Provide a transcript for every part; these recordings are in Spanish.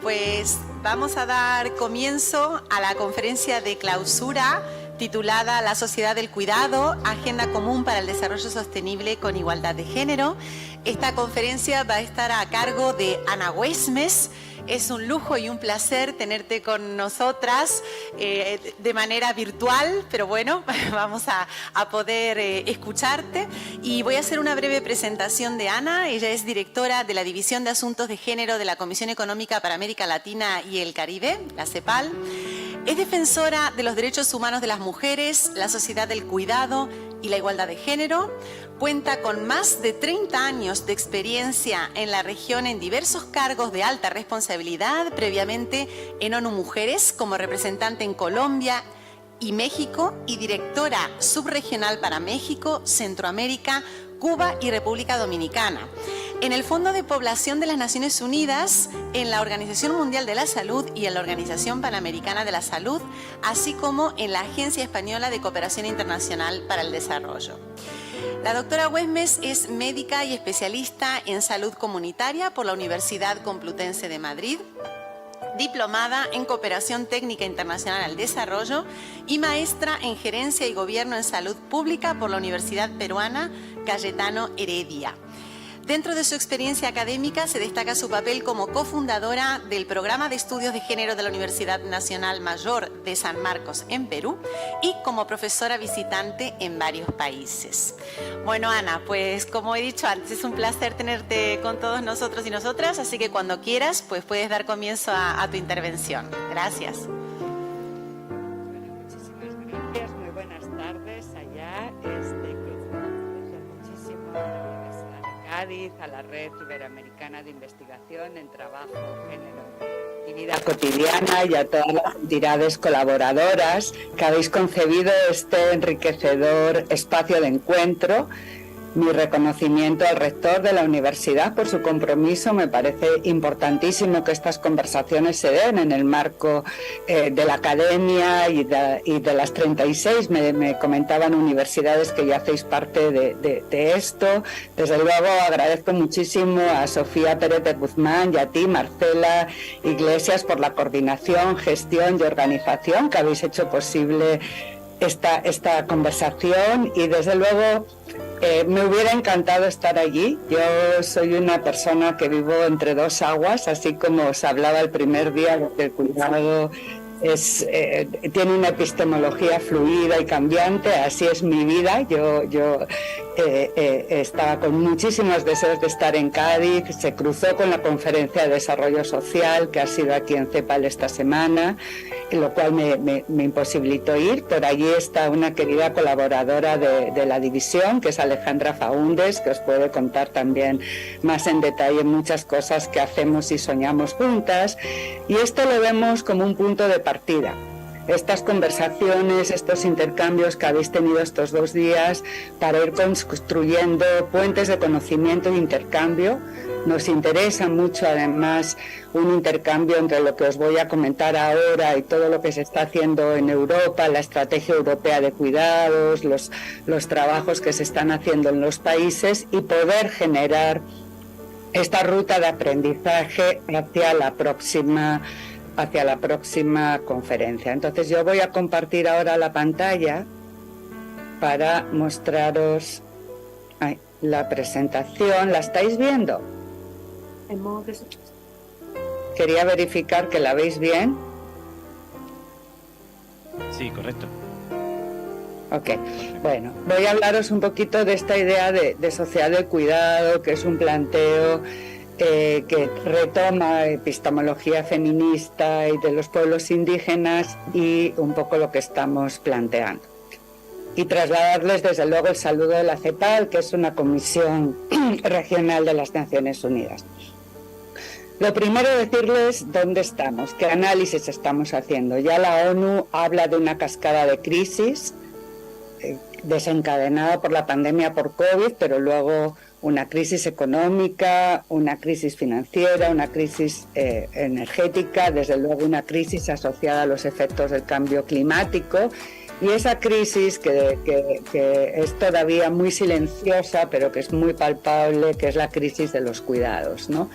pues vamos a dar comienzo a la conferencia de clausura titulada La Sociedad del Cuidado, Agenda Común para el Desarrollo Sostenible con Igualdad de Género. Esta conferencia va a estar a cargo de Ana Huesmes. Es un lujo y un placer tenerte con nosotras de manera virtual, pero bueno, vamos a poder escucharte. Y voy a hacer una breve presentación de Ana. Ella es directora de la División de Asuntos de Género de la Comisión Económica para América Latina y el Caribe, la CEPAL. Es defensora de los derechos humanos de las mujeres, la sociedad del cuidado y la igualdad de género. Cuenta con más de 30 años de experiencia en la región en diversos cargos de alta responsabilidad, previamente en ONU Mujeres como representante en Colombia y México y directora subregional para México, Centroamérica, Cuba y República Dominicana. En el Fondo de Población de las Naciones Unidas, en la Organización Mundial de la Salud y en la Organización Panamericana de la Salud, así como en la Agencia Española de Cooperación Internacional para el Desarrollo. La doctora Huesmes es médica y especialista en salud comunitaria por la Universidad Complutense de Madrid, diplomada en Cooperación Técnica Internacional al Desarrollo y maestra en Gerencia y Gobierno en Salud Pública por la Universidad Peruana Cayetano Heredia. Dentro de su experiencia académica se destaca su papel como cofundadora del Programa de Estudios de Género de la Universidad Nacional Mayor de San Marcos en Perú y como profesora visitante en varios países. Bueno, Ana, pues como he dicho antes, es un placer tenerte con todos nosotros y nosotras, así que cuando quieras, pues puedes dar comienzo a tu intervención. Gracias. Muchísimas gracias, muy buenas tardes allá. Muchísimo a la Universidad de Cádiz, a la Red Iberoamericana de Investigación en Trabajo, Género y Vida Cotidiana y a todas las entidades colaboradoras que habéis concebido este enriquecedor espacio de encuentro. Mi reconocimiento al rector de la universidad por su compromiso. Me parece importantísimo que estas conversaciones se den en el marco de la academia y de las 36, me comentaban universidades que ya hacéis parte de esto. Desde luego agradezco muchísimo a Sofía Pérez de Guzmán y a ti, Marcela Iglesias, por la coordinación, gestión y organización que habéis hecho posible esta conversación y desde luego me hubiera encantado estar allí. Yo soy una persona que vivo entre dos aguas, así como os hablaba el primer día de que el cuidado tiene una epistemología fluida y cambiante, así es mi vida. Yo estaba con muchísimos deseos de estar en Cádiz, se cruzó con la conferencia de desarrollo social que ha sido aquí en CEPAL esta semana, lo cual me imposibilitó ir. Por allí está una querida colaboradora de la división, que es Alejandra Faúndes, que os puede contar también más en detalle muchas cosas que hacemos y soñamos juntas, y esto lo vemos como un punto de partida. Estas conversaciones, estos intercambios que habéis tenido estos 2 días para ir construyendo puentes de conocimiento e intercambio. Nos interesa mucho además un intercambio entre lo que os voy a comentar ahora y todo lo que se está haciendo en Europa, la estrategia europea de cuidados, los trabajos que se están haciendo en los países y poder generar esta ruta de aprendizaje hacia la próxima conferencia. Entonces yo voy a compartir ahora la pantalla para mostraros la presentación. ¿La estáis viendo? Quería verificar que la veis bien. Sí, correcto. Ok, bueno, voy a hablaros un poquito de esta idea de sociedad del cuidado, que es un planteo que retoma epistemología feminista y de los pueblos indígenas y un poco lo que estamos planteando. Y trasladarles desde luego el saludo de la CEPAL, que es una comisión regional de las Naciones Unidas. Lo primero, decirles dónde estamos, qué análisis estamos haciendo. Ya la ONU habla de una cascada de crisis desencadenada por la pandemia por COVID, pero luego una crisis económica, una crisis financiera, una crisis energética, desde luego una crisis asociada a los efectos del cambio climático. Y esa crisis que es todavía muy silenciosa, pero que es muy palpable, que es la crisis de los cuidados, ¿no?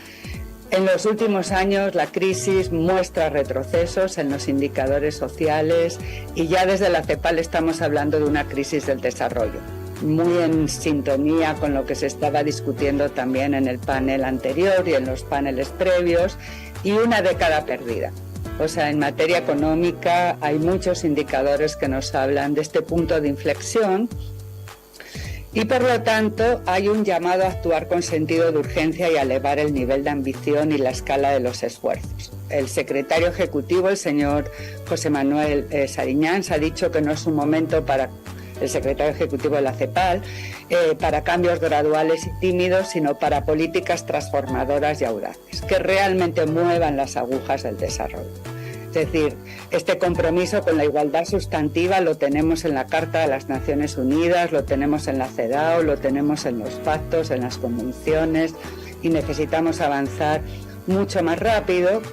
En los últimos años la crisis muestra retrocesos en los indicadores sociales y ya desde la CEPAL estamos hablando de una crisis del desarrollo, muy en sintonía con lo que se estaba discutiendo también en el panel anterior y en los paneles previos, y una década perdida. O sea, en materia económica hay muchos indicadores que nos hablan de este punto de inflexión y por lo tanto hay un llamado a actuar con sentido de urgencia y a elevar el nivel de ambición y la escala de los esfuerzos. El secretario ejecutivo, el señor José Manuel Sariñán, ha dicho que no es un momento para el secretario ejecutivo de la CEPAL, para cambios graduales y tímidos, sino para políticas transformadoras y audaces, que realmente muevan las agujas del desarrollo. Es decir, este compromiso con la igualdad sustantiva lo tenemos en la Carta de las Naciones Unidas, lo tenemos en la CEDAW, lo tenemos en los pactos, en las convenciones, y necesitamos avanzar mucho más rápido.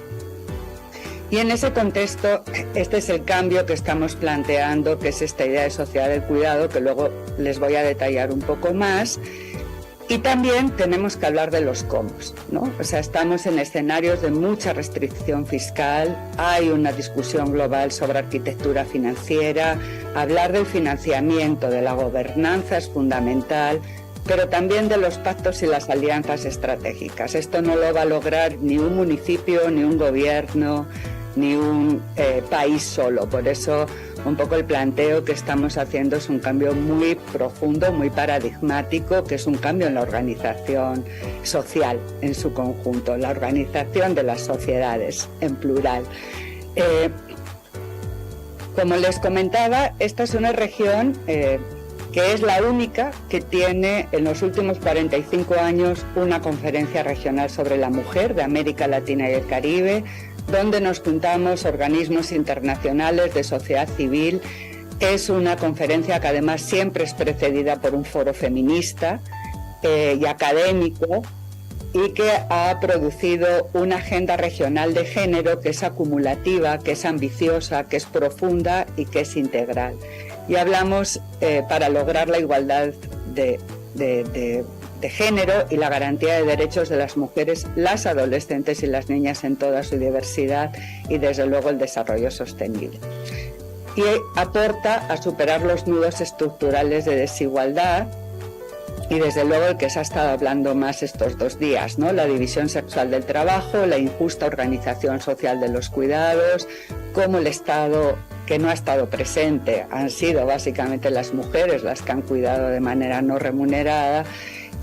Y en ese contexto, este es el cambio que estamos planteando, que es esta idea de sociedad del cuidado, que luego les voy a detallar un poco más. Y también tenemos que hablar de los cómo, ¿no? O sea, estamos en escenarios de mucha restricción fiscal, hay una discusión global sobre arquitectura financiera, hablar del financiamiento, de la gobernanza es fundamental, pero también de los pactos y las alianzas estratégicas. Esto no lo va a lograr ni un municipio, ni un gobierno, ni un país solo. Por eso un poco el planteo que estamos haciendo es un cambio muy profundo, muy paradigmático, que es un cambio en la organización social en su conjunto, la organización de las sociedades en plural. Como les comentaba, esta es una región que es la única que tiene en los últimos 45 años una conferencia regional sobre la mujer de América Latina y el Caribe, donde nos juntamos organismos internacionales de sociedad civil. Es una conferencia que además siempre es precedida por un foro feminista y académico, y que ha producido una agenda regional de género que es acumulativa, que es ambiciosa, que es profunda y que es integral. Y hablamos para lograr la igualdad de género y la garantía de derechos de las mujeres, las adolescentes y las niñas en toda su diversidad, y desde luego el desarrollo sostenible. Y aporta a superar los nudos estructurales de desigualdad, y desde luego el que se ha estado hablando más estos 2 días, ¿no? La división sexual del trabajo, la injusta organización social de los cuidados, cómo el Estado, que no ha estado presente, han sido básicamente las mujeres las que han cuidado de manera no remunerada,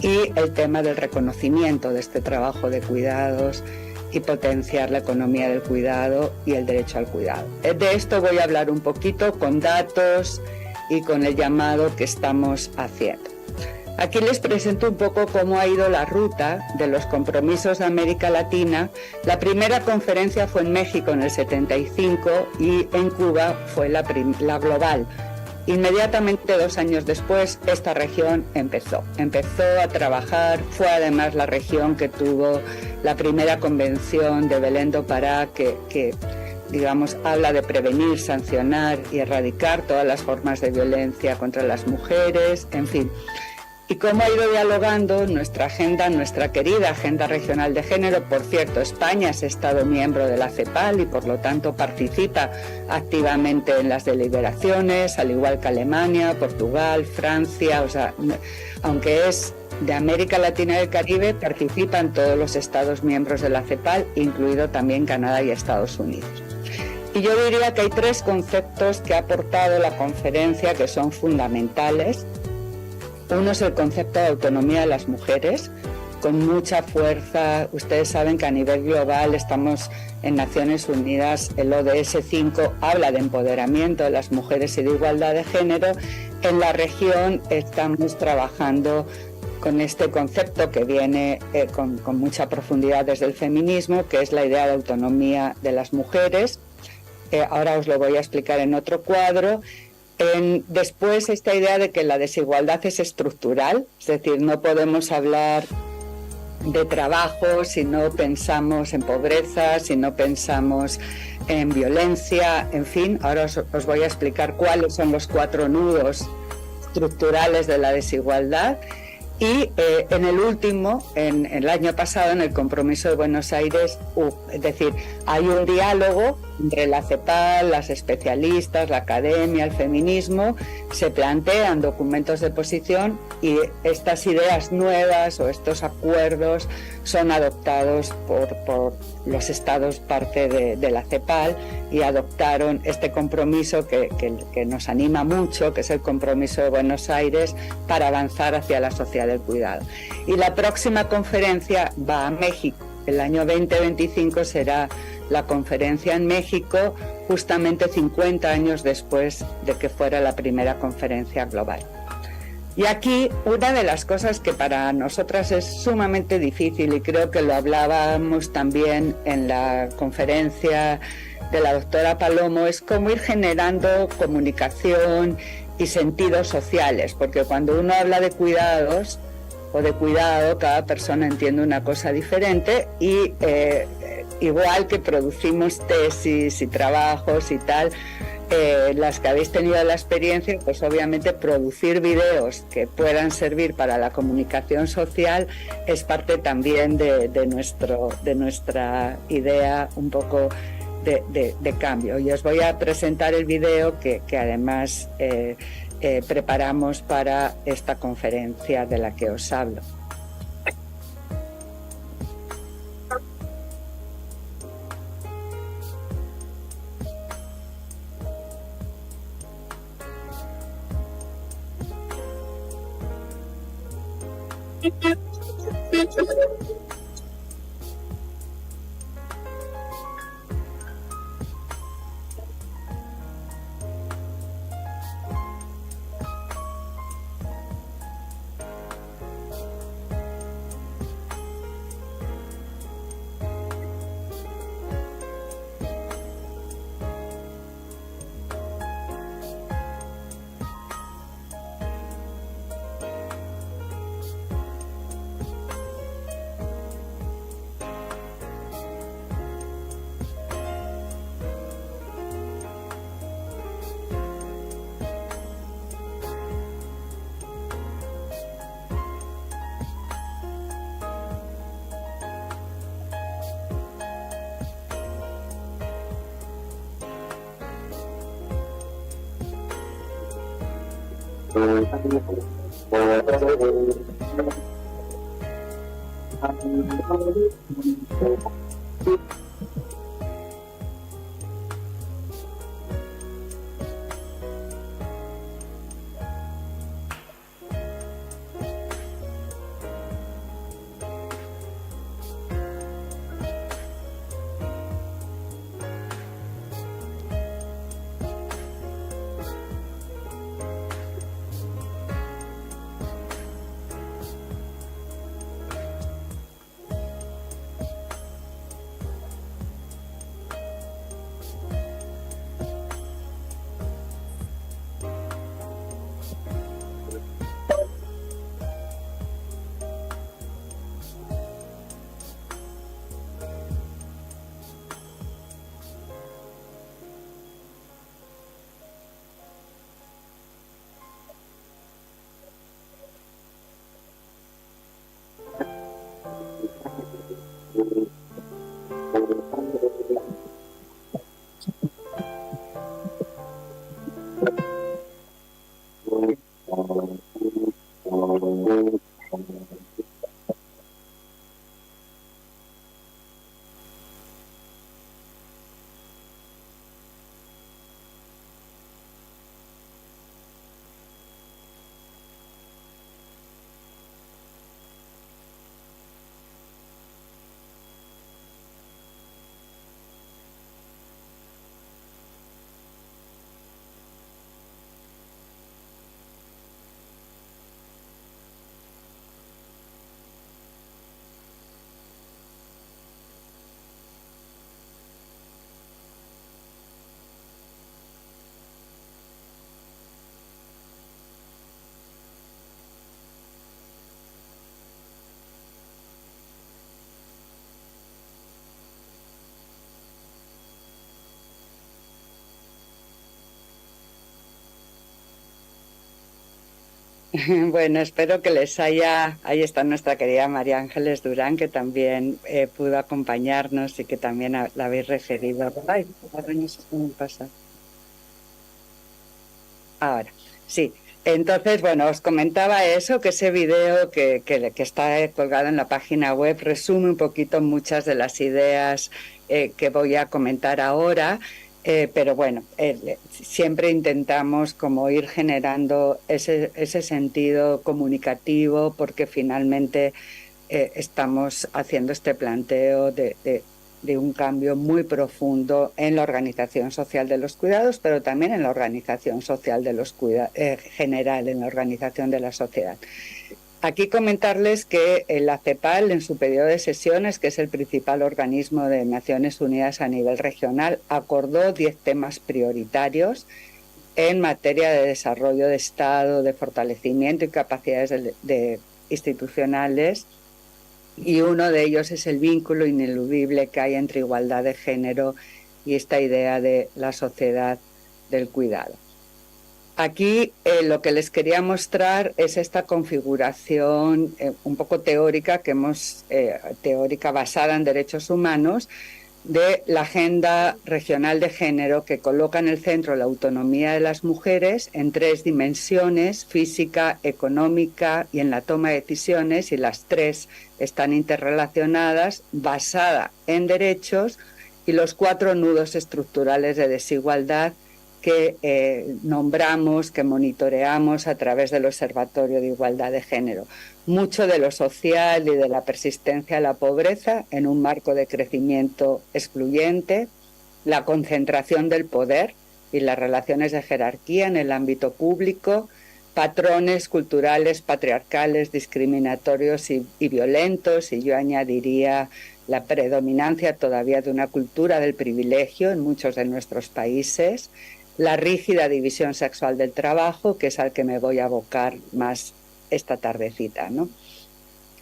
y el tema del reconocimiento de este trabajo de cuidados y potenciar la economía del cuidado y el derecho al cuidado. De esto voy a hablar un poquito con datos y con el llamado que estamos haciendo. Aquí les presento un poco cómo ha ido la ruta de los compromisos de América Latina. La primera conferencia fue en México en el 75 y en Cuba fue la global. Inmediatamente 2 años después, esta región empezó a trabajar. Fue además la región que tuvo la primera convención de Belén do Pará, que digamos, habla de prevenir, sancionar y erradicar todas las formas de violencia contra las mujeres, en fin. Y cómo ha ido dialogando nuestra agenda, nuestra querida Agenda Regional de Género. Por cierto, España es Estado miembro de la CEPAL y por lo tanto participa activamente en las deliberaciones, al igual que Alemania, Portugal, Francia. O sea, aunque es de América Latina y el Caribe, participan todos los Estados miembros de la CEPAL, incluido también Canadá y Estados Unidos. Y yo diría que hay 3 conceptos que ha aportado la conferencia que son fundamentales. Uno es el concepto de autonomía de las mujeres, con mucha fuerza. Ustedes saben que a nivel global estamos en Naciones Unidas, el ODS 5 habla de empoderamiento de las mujeres y de igualdad de género. En la región estamos trabajando con este concepto que viene con mucha profundidad desde el feminismo, que es la idea de autonomía de las mujeres. Ahora os lo voy a explicar en otro cuadro. Después esta idea de que la desigualdad es estructural, es decir, no podemos hablar de trabajo si no pensamos en pobreza, si no pensamos en violencia, en fin. Ahora os voy a explicar cuáles son los 4 nudos estructurales de la desigualdad. Y en el último, en el año pasado, en el Compromiso de Buenos Aires, es decir, hay un diálogo entre la CEPAL, las especialistas, la academia, el feminismo, se plantean documentos de posición y estas ideas nuevas o estos acuerdos son adoptados por los estados parte de la CEPAL y adoptaron este compromiso que nos anima mucho, que es el Compromiso de Buenos Aires para avanzar hacia la sociedad del cuidado. Y la próxima conferencia va a México. El año 2025 será la conferencia en México, justamente 50 años después de que fuera la primera conferencia global. Y aquí una de las cosas que para nosotras es sumamente difícil, y creo que lo hablábamos también en la conferencia de la doctora Palomo, es cómo ir generando comunicación y sentidos sociales, porque cuando uno habla de cuidados o de cuidado, cada persona entiende una cosa diferente y igual que producimos tesis y trabajos y tal, las que habéis tenido la experiencia, pues obviamente producir videos que puedan servir para la comunicación social es parte también de nuestra idea un poco de cambio. Y os voy a presentar el video que además preparamos para esta conferencia de la que os hablo. Bueno, espero que les haya... Ahí está nuestra querida María Ángeles Durán, que también pudo acompañarnos y que también la habéis referido. Ay, ahora no sé cómo pasa. Ahora, sí. Entonces, bueno, os comentaba eso, que ese video que está colgado en la página web resume un poquito muchas de las ideas que voy a comentar ahora. Pero bueno, siempre intentamos como ir generando ese sentido comunicativo, porque finalmente estamos haciendo este planteo de un cambio muy profundo en la organización social de los cuidados, pero también en la organización social de los general, en la organización de la sociedad. Aquí comentarles que la CEPAL, en su periodo de sesiones, que es el principal organismo de Naciones Unidas a nivel regional, acordó 10 temas prioritarios en materia de desarrollo de Estado, de fortalecimiento y capacidades institucionales, y uno de ellos es el vínculo ineludible que hay entre igualdad de género y esta idea de la sociedad del cuidado. Aquí lo que les quería mostrar es esta configuración un poco teórica teórica basada en derechos humanos, de la Agenda Regional de Género, que coloca en el centro la autonomía de las mujeres en 3 dimensiones: física, económica y en la toma de decisiones, y las 3 están interrelacionadas, basada en derechos, y los 4 nudos estructurales de desigualdad que nombramos, que monitoreamos a través del Observatorio de Igualdad de Género. Mucho de lo social y de la persistencia de la pobreza en un marco de crecimiento excluyente, la concentración del poder y las relaciones de jerarquía en el ámbito público, patrones culturales patriarcales, discriminatorios y violentos, y yo añadiría la predominancia todavía de una cultura del privilegio en muchos de nuestros países, la rígida división sexual del trabajo, que es al que me voy a abocar más esta tardecita, ¿no?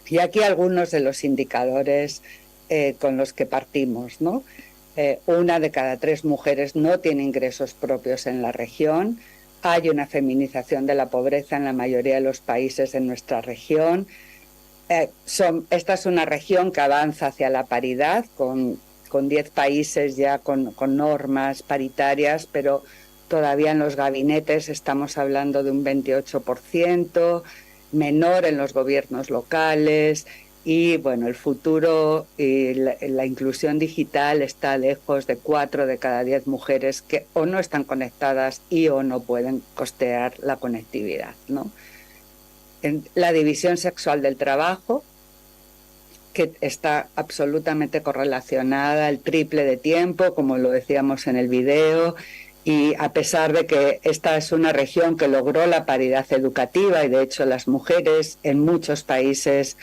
Y aquí algunos de los indicadores con los que partimos, ¿no? 1 de cada 3 mujeres no tiene ingresos propios en la región. Hay una feminización de la pobreza en la mayoría de los países de nuestra región. Esta es una región que avanza hacia la paridad, con 10 países ya con normas paritarias, pero todavía en los gabinetes estamos hablando de un 28%, menor en los gobiernos locales, y bueno, el futuro y la inclusión digital está lejos de 4 de cada 10 mujeres que o no están conectadas o no pueden costear la conectividad, ¿no? La división sexual del trabajo, que está absolutamente correlacionada, el triple de tiempo, como lo decíamos en el video. Y a pesar de que esta es una región que logró la paridad educativa, y de hecho las mujeres en muchos países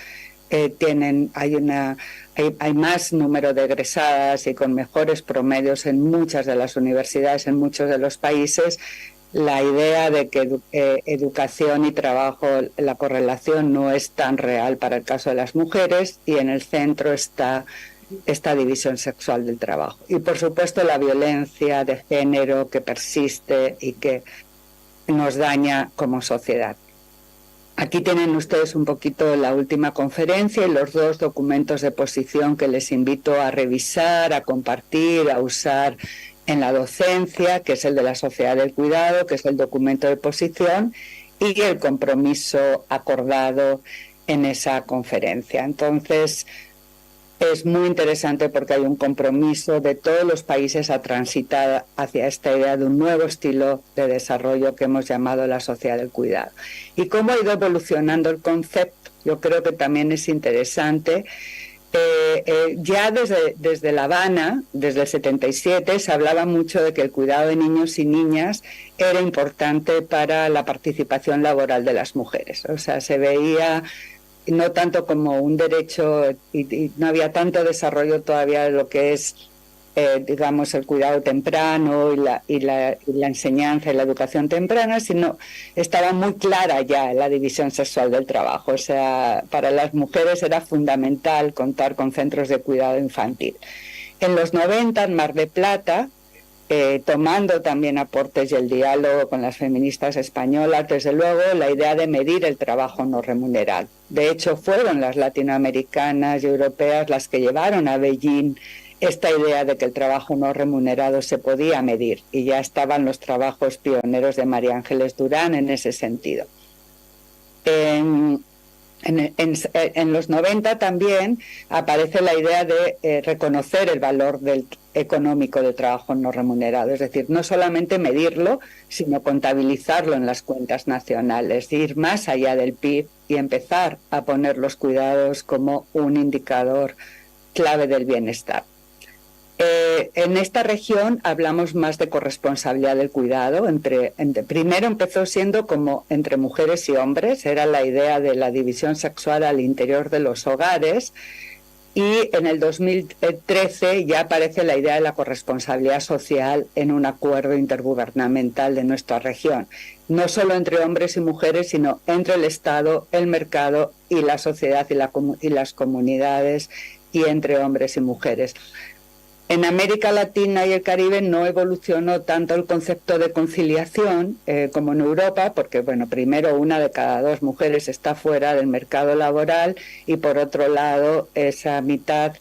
hay más número de egresadas y con mejores promedios en muchas de las universidades, en muchos de los países, la idea de que educación y trabajo, la correlación no es tan real para el caso de las mujeres, y en el centro está esta división sexual del trabajo. Y por supuesto la violencia de género que persiste y que nos daña como sociedad. Aquí tienen ustedes un poquito la última conferencia y los 2 documentos de posición que les invito a revisar, a compartir, a usar en la docencia, que es el de la Sociedad del Cuidado, que es el documento de posición, y el compromiso acordado en esa conferencia. Entonces, es muy interesante porque hay un compromiso de todos los países a transitar hacia esta idea de un nuevo estilo de desarrollo que hemos llamado la sociedad del cuidado. Y cómo ha ido evolucionando el concepto, yo creo que también es interesante. Ya desde La Habana, desde el 77, se hablaba mucho de que el cuidado de niños y niñas era importante para la participación laboral de las mujeres. O sea, se veía no tanto como un derecho, y no había tanto desarrollo todavía de lo que es, digamos, el cuidado temprano y la enseñanza y la educación temprana, sino estaba muy clara ya la división sexual del trabajo. O sea, para las mujeres era fundamental contar con centros de cuidado infantil. En los 90, en Mar del Plata, tomando también aportes y el diálogo con las feministas españolas, desde luego la idea de medir el trabajo no remunerado. De hecho, fueron las latinoamericanas y europeas las que llevaron a Beijing esta idea de que el trabajo no remunerado se podía medir, y ya estaban los trabajos pioneros de María Ángeles Durán en ese sentido. En los 90 también aparece la idea de reconocer el valor económico del trabajo no remunerado, es decir, no solamente medirlo, sino contabilizarlo en las cuentas nacionales, ir más allá del PIB y empezar a poner los cuidados como un indicador clave del bienestar. En esta región hablamos más de corresponsabilidad del cuidado. Primero empezó siendo como entre mujeres y hombres, era la idea de la división sexual al interior de los hogares, y en el 2013 ya aparece la idea de la corresponsabilidad social en un acuerdo intergubernamental de nuestra región, no solo entre hombres y mujeres, sino entre el Estado, el mercado y la sociedad y las comunidades, y entre hombres y mujeres. En América Latina y el Caribe no evolucionó tanto el concepto de conciliación como en Europa, porque, bueno, primero 1 de cada 2 mujeres está fuera del mercado laboral, y por otro lado esa mitad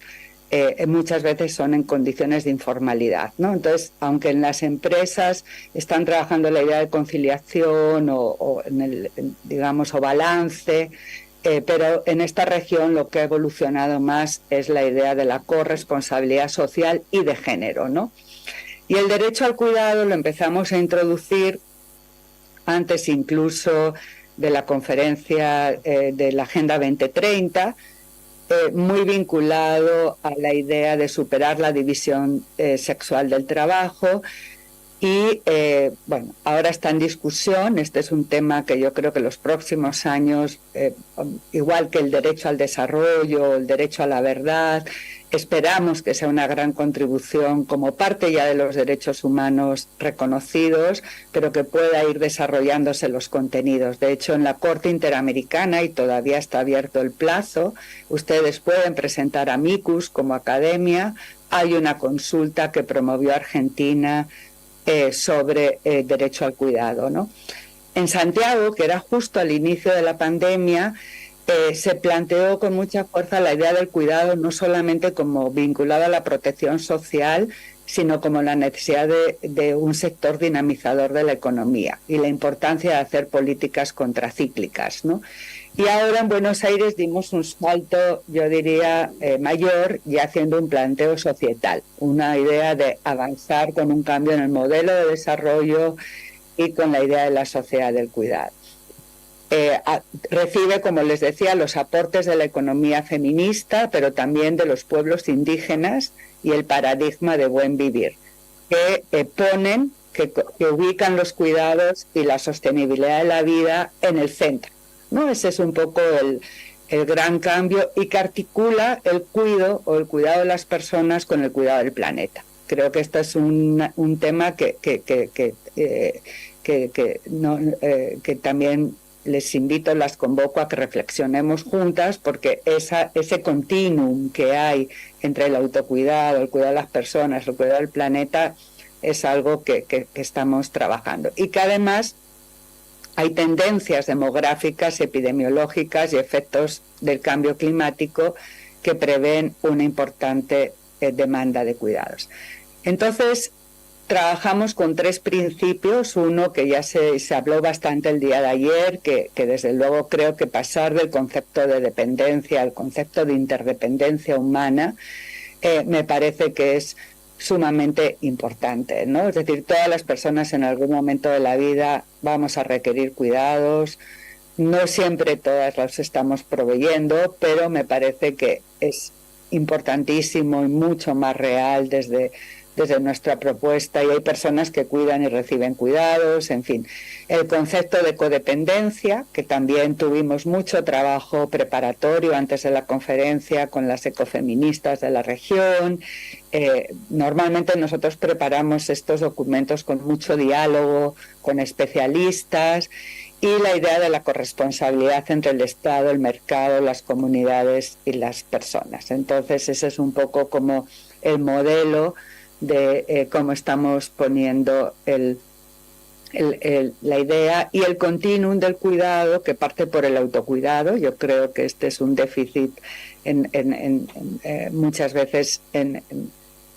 muchas veces son en condiciones de informalidad, ¿no? Entonces, aunque en las empresas están trabajando la idea de conciliación o balance, pero en esta región lo que ha evolucionado más es la idea de la corresponsabilidad social y de género, ¿no? Y el derecho al cuidado lo empezamos a introducir antes incluso de la conferencia de la Agenda 2030, muy vinculado a la idea de superar la división sexual del trabajo. Y ahora está en discusión. Este es un tema que yo creo que los próximos años, igual que el derecho al desarrollo, el derecho a la verdad, esperamos que sea una gran contribución como parte ya de los derechos humanos reconocidos, pero que pueda ir desarrollándose los contenidos. De hecho, en la Corte Interamericana, y todavía está abierto el plazo, ustedes pueden presentar amicus como academia. Hay una consulta que promovió Argentina sobre derecho al cuidado, ¿no? En Santiago, que era justo al inicio de la pandemia, se planteó con mucha fuerza la idea del cuidado no solamente como vinculado a la protección social, sino como la necesidad de un sector dinamizador de la economía y la importancia de hacer políticas contracíclicas, ¿no? Y ahora en Buenos Aires dimos un salto, yo diría, mayor, ya haciendo un planteo societal, una idea de avanzar con un cambio en el modelo de desarrollo y con la idea de la sociedad del cuidado. Recibe, como les decía, los aportes de la economía feminista, pero también de los pueblos indígenas y el paradigma de buen vivir, que que ubican los cuidados y la sostenibilidad de la vida en el centro, ¿no? Ese es un poco el gran cambio, y que articula el cuidado de las personas con el cuidado del planeta. Creo que este es un tema que también les invito, las convoco a que reflexionemos juntas, porque ese continuum que hay entre el autocuidado, el cuidado de las personas, el cuidado del planeta, es algo que estamos trabajando. Y que además hay tendencias demográficas, epidemiológicas y efectos del cambio climático que prevén una importante demanda de cuidados. Entonces, trabajamos con 3 principios. Uno que ya se habló bastante el día de ayer, que desde luego creo que pasar del concepto de dependencia al concepto de interdependencia humana me parece que es sumamente importante, ¿no? Es decir, todas las personas en algún momento de la vida vamos a requerir cuidados. No siempre todas los estamos proveyendo, pero me parece que es importantísimo y mucho más real desde nuestra propuesta, y hay personas que cuidan y reciben cuidados, en fin. El concepto de codependencia, que también tuvimos mucho trabajo preparatorio antes de la conferencia con las ecofeministas de la región. Normalmente nosotros preparamos estos documentos con mucho diálogo con especialistas, y la idea de la corresponsabilidad entre el Estado, el mercado, las comunidades y las personas. Entonces ese es un poco como el modelo de cómo estamos poniendo la idea y el continuum del cuidado que parte por el autocuidado. Yo creo que este es un déficit muchas veces en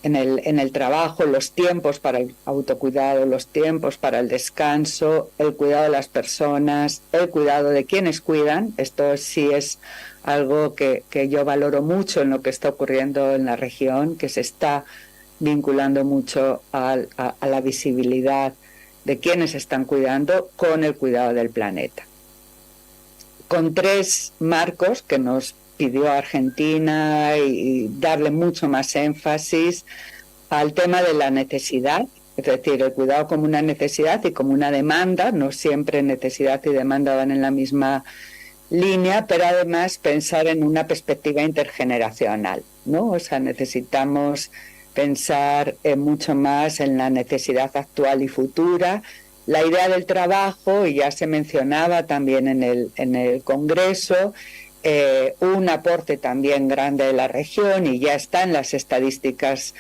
el trabajo, los tiempos para el autocuidado, los tiempos para el descanso, el cuidado de las personas, el cuidado de quienes cuidan. Esto sí es algo que yo valoro mucho en lo que está ocurriendo en la región, que se está vinculando mucho a la visibilidad de quienes están cuidando con el cuidado del planeta. Con 3 marcos que nos pidió Argentina y darle mucho más énfasis al tema de la necesidad, es decir, el cuidado como una necesidad y como una demanda. No siempre necesidad y demanda van en la misma línea, pero además pensar en una perspectiva intergeneracional, ¿no? O sea, necesitamos pensar mucho más en la necesidad actual y futura. La idea del trabajo, y ya se mencionaba también en el Congreso, un aporte también grande de la región, y ya está en las estadísticas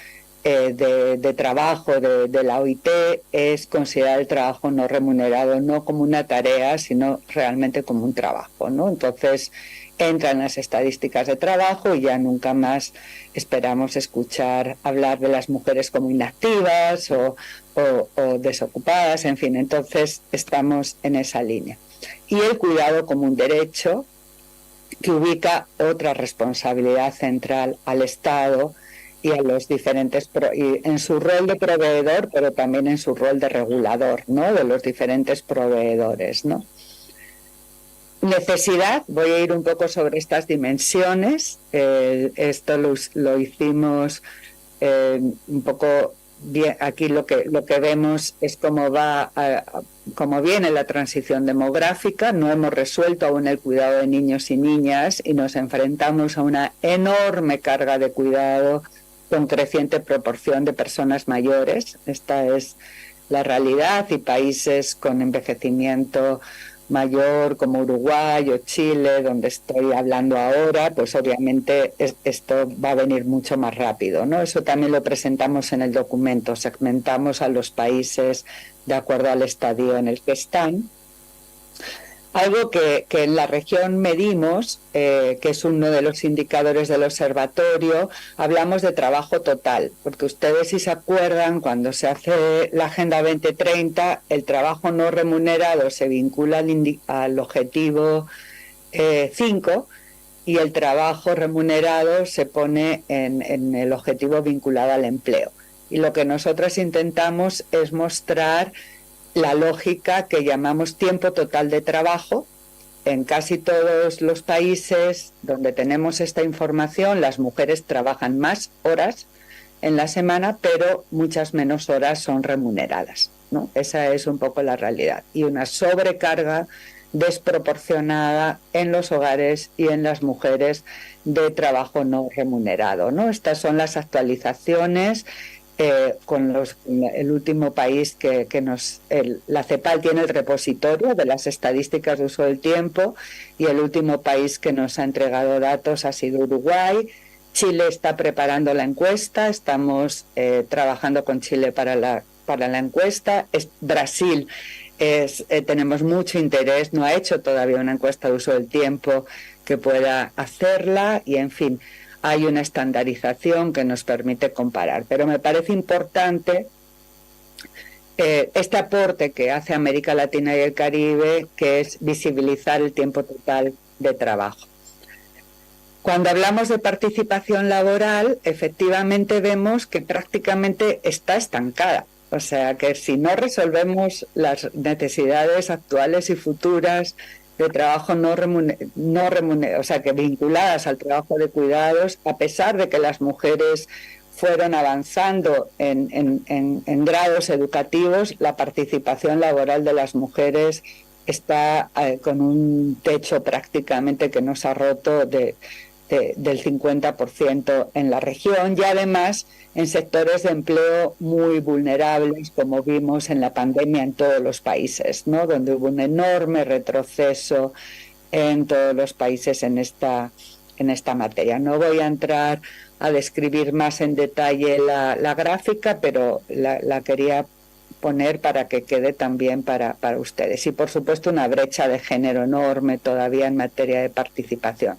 de trabajo de la OIT, es considerar el trabajo no remunerado no como una tarea, sino realmente como un trabajo, ¿no? Entonces entra en las estadísticas de trabajo y ya nunca más esperamos escuchar hablar de las mujeres como inactivas o desocupadas, en fin. Entonces estamos en esa línea. Y el cuidado como un derecho, que ubica otra responsabilidad central al Estado y a los diferentes, y en su rol de proveedor, pero también en su rol de regulador, ¿no? De los diferentes proveedores, ¿no? Necesidad, voy a ir un poco sobre estas dimensiones. Esto lo hicimos un poco bien. Aquí lo que vemos es cómo viene la transición demográfica. No hemos resuelto aún el cuidado de niños y niñas y nos enfrentamos a una enorme carga de cuidado con creciente proporción de personas mayores. Esta es la realidad, y países con envejecimiento mayor como Uruguay o Chile, donde estoy hablando ahora, pues obviamente esto va a venir mucho más rápido, ¿no? Eso también lo presentamos en el documento, segmentamos a los países de acuerdo al estadio en el que están. Algo que en la región medimos, que es uno de los indicadores del observatorio, hablamos de trabajo total, porque ustedes, si se acuerdan, cuando se hace la Agenda 2030, el trabajo no remunerado se vincula al objetivo 5 y el trabajo remunerado se pone en el objetivo vinculado al empleo. Y lo que nosotros intentamos es mostrar la lógica que llamamos tiempo total de trabajo. En casi todos los países donde tenemos esta información, las mujeres trabajan más horas en la semana, pero muchas menos horas son remuneradas, ¿no? Esa es un poco la realidad. Y una sobrecarga desproporcionada en los hogares y en las mujeres de trabajo no remunerado, ¿no? Estas son las actualizaciones. El último país la CEPAL tiene el repositorio de las estadísticas de uso del tiempo, y el último país que nos ha entregado datos ha sido Uruguay. Chile está preparando la encuesta, estamos trabajando con Chile para la encuesta. Brasil tenemos mucho interés, no ha hecho todavía una encuesta de uso del tiempo que pueda hacerla, y en fin, hay una estandarización que nos permite comparar. Pero me parece importante este aporte que hace América Latina y el Caribe, que es visibilizar el tiempo total de trabajo. Cuando hablamos de participación laboral, efectivamente vemos que prácticamente está estancada. O sea, que si no resolvemos las necesidades actuales y futuras de trabajo no remunerado, o sea, que vinculadas al trabajo de cuidados, a pesar de que las mujeres fueron avanzando en grados educativos, la participación laboral de las mujeres está con un techo prácticamente que nos ha roto del 50% en la región, y además en sectores de empleo muy vulnerables, como vimos en la pandemia en todos los países, ¿no? Donde hubo un enorme retroceso en todos los países en esta materia. No voy a entrar a describir más en detalle la gráfica, pero la quería poner para que quede también para ustedes. Y por supuesto una brecha de género enorme todavía en materia de participación.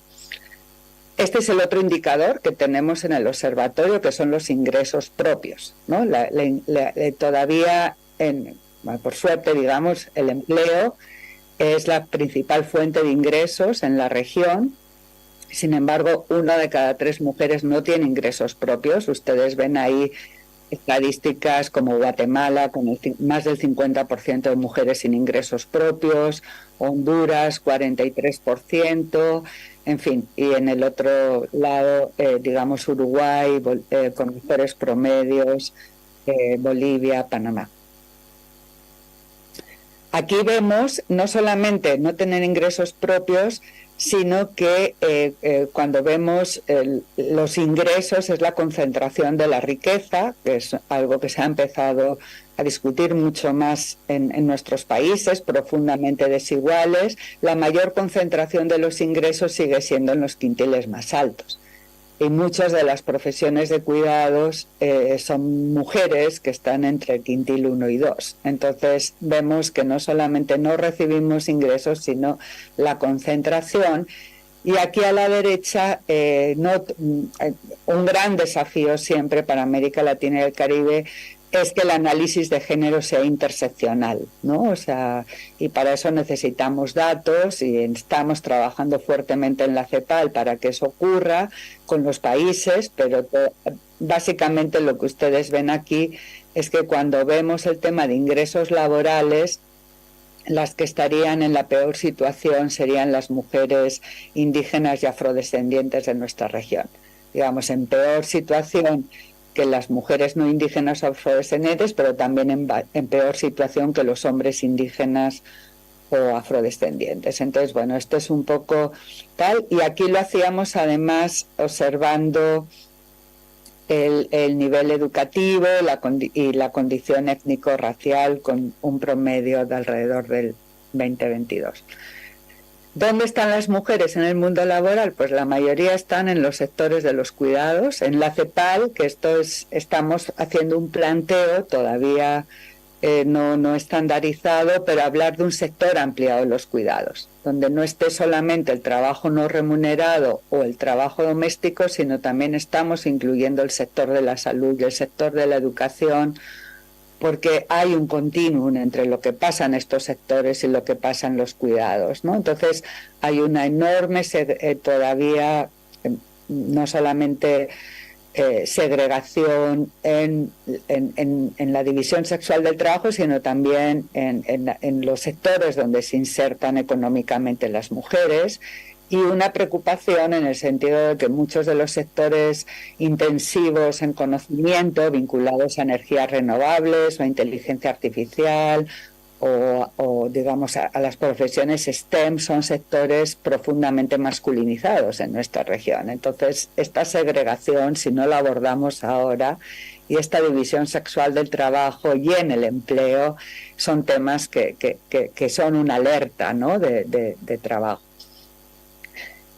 Este es el otro indicador que tenemos en el observatorio, que son los ingresos propios, ¿no? Todavía, por suerte, digamos, el empleo es la principal fuente de ingresos en la región. Sin embargo, 1 de cada 3 mujeres no tiene ingresos propios. Ustedes ven ahí estadísticas como Guatemala, con más del 50% de mujeres sin ingresos propios, Honduras, 43%, en fin, y en el otro lado, digamos, Uruguay, con mejores promedios, Bolivia, Panamá. Aquí vemos no solamente no tener ingresos propios, sino que cuando vemos los ingresos es la concentración de la riqueza, que es algo que se ha empezado a discutir mucho más en nuestros países, profundamente desiguales. La mayor concentración de los ingresos sigue siendo en los quintiles más altos. Y muchas de las profesiones de cuidados son mujeres que están entre el quintil 1 y 2. Entonces vemos que no solamente no recibimos ingresos, sino la concentración. Y aquí a la derecha, un gran desafío siempre para América Latina y el Caribe es que el análisis de género sea interseccional, ¿no? O sea, y para eso necesitamos datos y estamos trabajando fuertemente en la CEPAL para que eso ocurra con los países, pero básicamente lo que ustedes ven aquí es que cuando vemos el tema de ingresos laborales, las que estarían en la peor situación serían las mujeres indígenas y afrodescendientes de nuestra región. Digamos, en peor situación que las mujeres no indígenas o afrodescendientes, pero también en peor situación que los hombres indígenas o afrodescendientes. Entonces, bueno, esto es un poco tal, y aquí lo hacíamos además observando el nivel educativo y la condición étnico-racial con un promedio de alrededor del 20-22. ¿Dónde están las mujeres en el mundo laboral? Pues la mayoría están en los sectores de los cuidados. En la CEPAL, que estamos haciendo un planteo todavía no estandarizado, pero hablar de un sector ampliado de los cuidados, donde no esté solamente el trabajo no remunerado o el trabajo doméstico, sino también estamos incluyendo el sector de la salud y el sector de la educación, porque hay un continuum entre lo que pasa en estos sectores y lo que pasa en los cuidados, ¿no? Entonces hay una enorme todavía, no solamente segregación en la división sexual del trabajo, sino también en los sectores donde se insertan económicamente las mujeres, y una preocupación en el sentido de que muchos de los sectores intensivos en conocimiento, vinculados a energías renovables o a inteligencia artificial o digamos a las profesiones STEM, son sectores profundamente masculinizados en nuestra región. Entonces, esta segregación, si no la abordamos ahora, y esta división sexual del trabajo y en el empleo, son temas que son una alerta, ¿no?, de trabajo.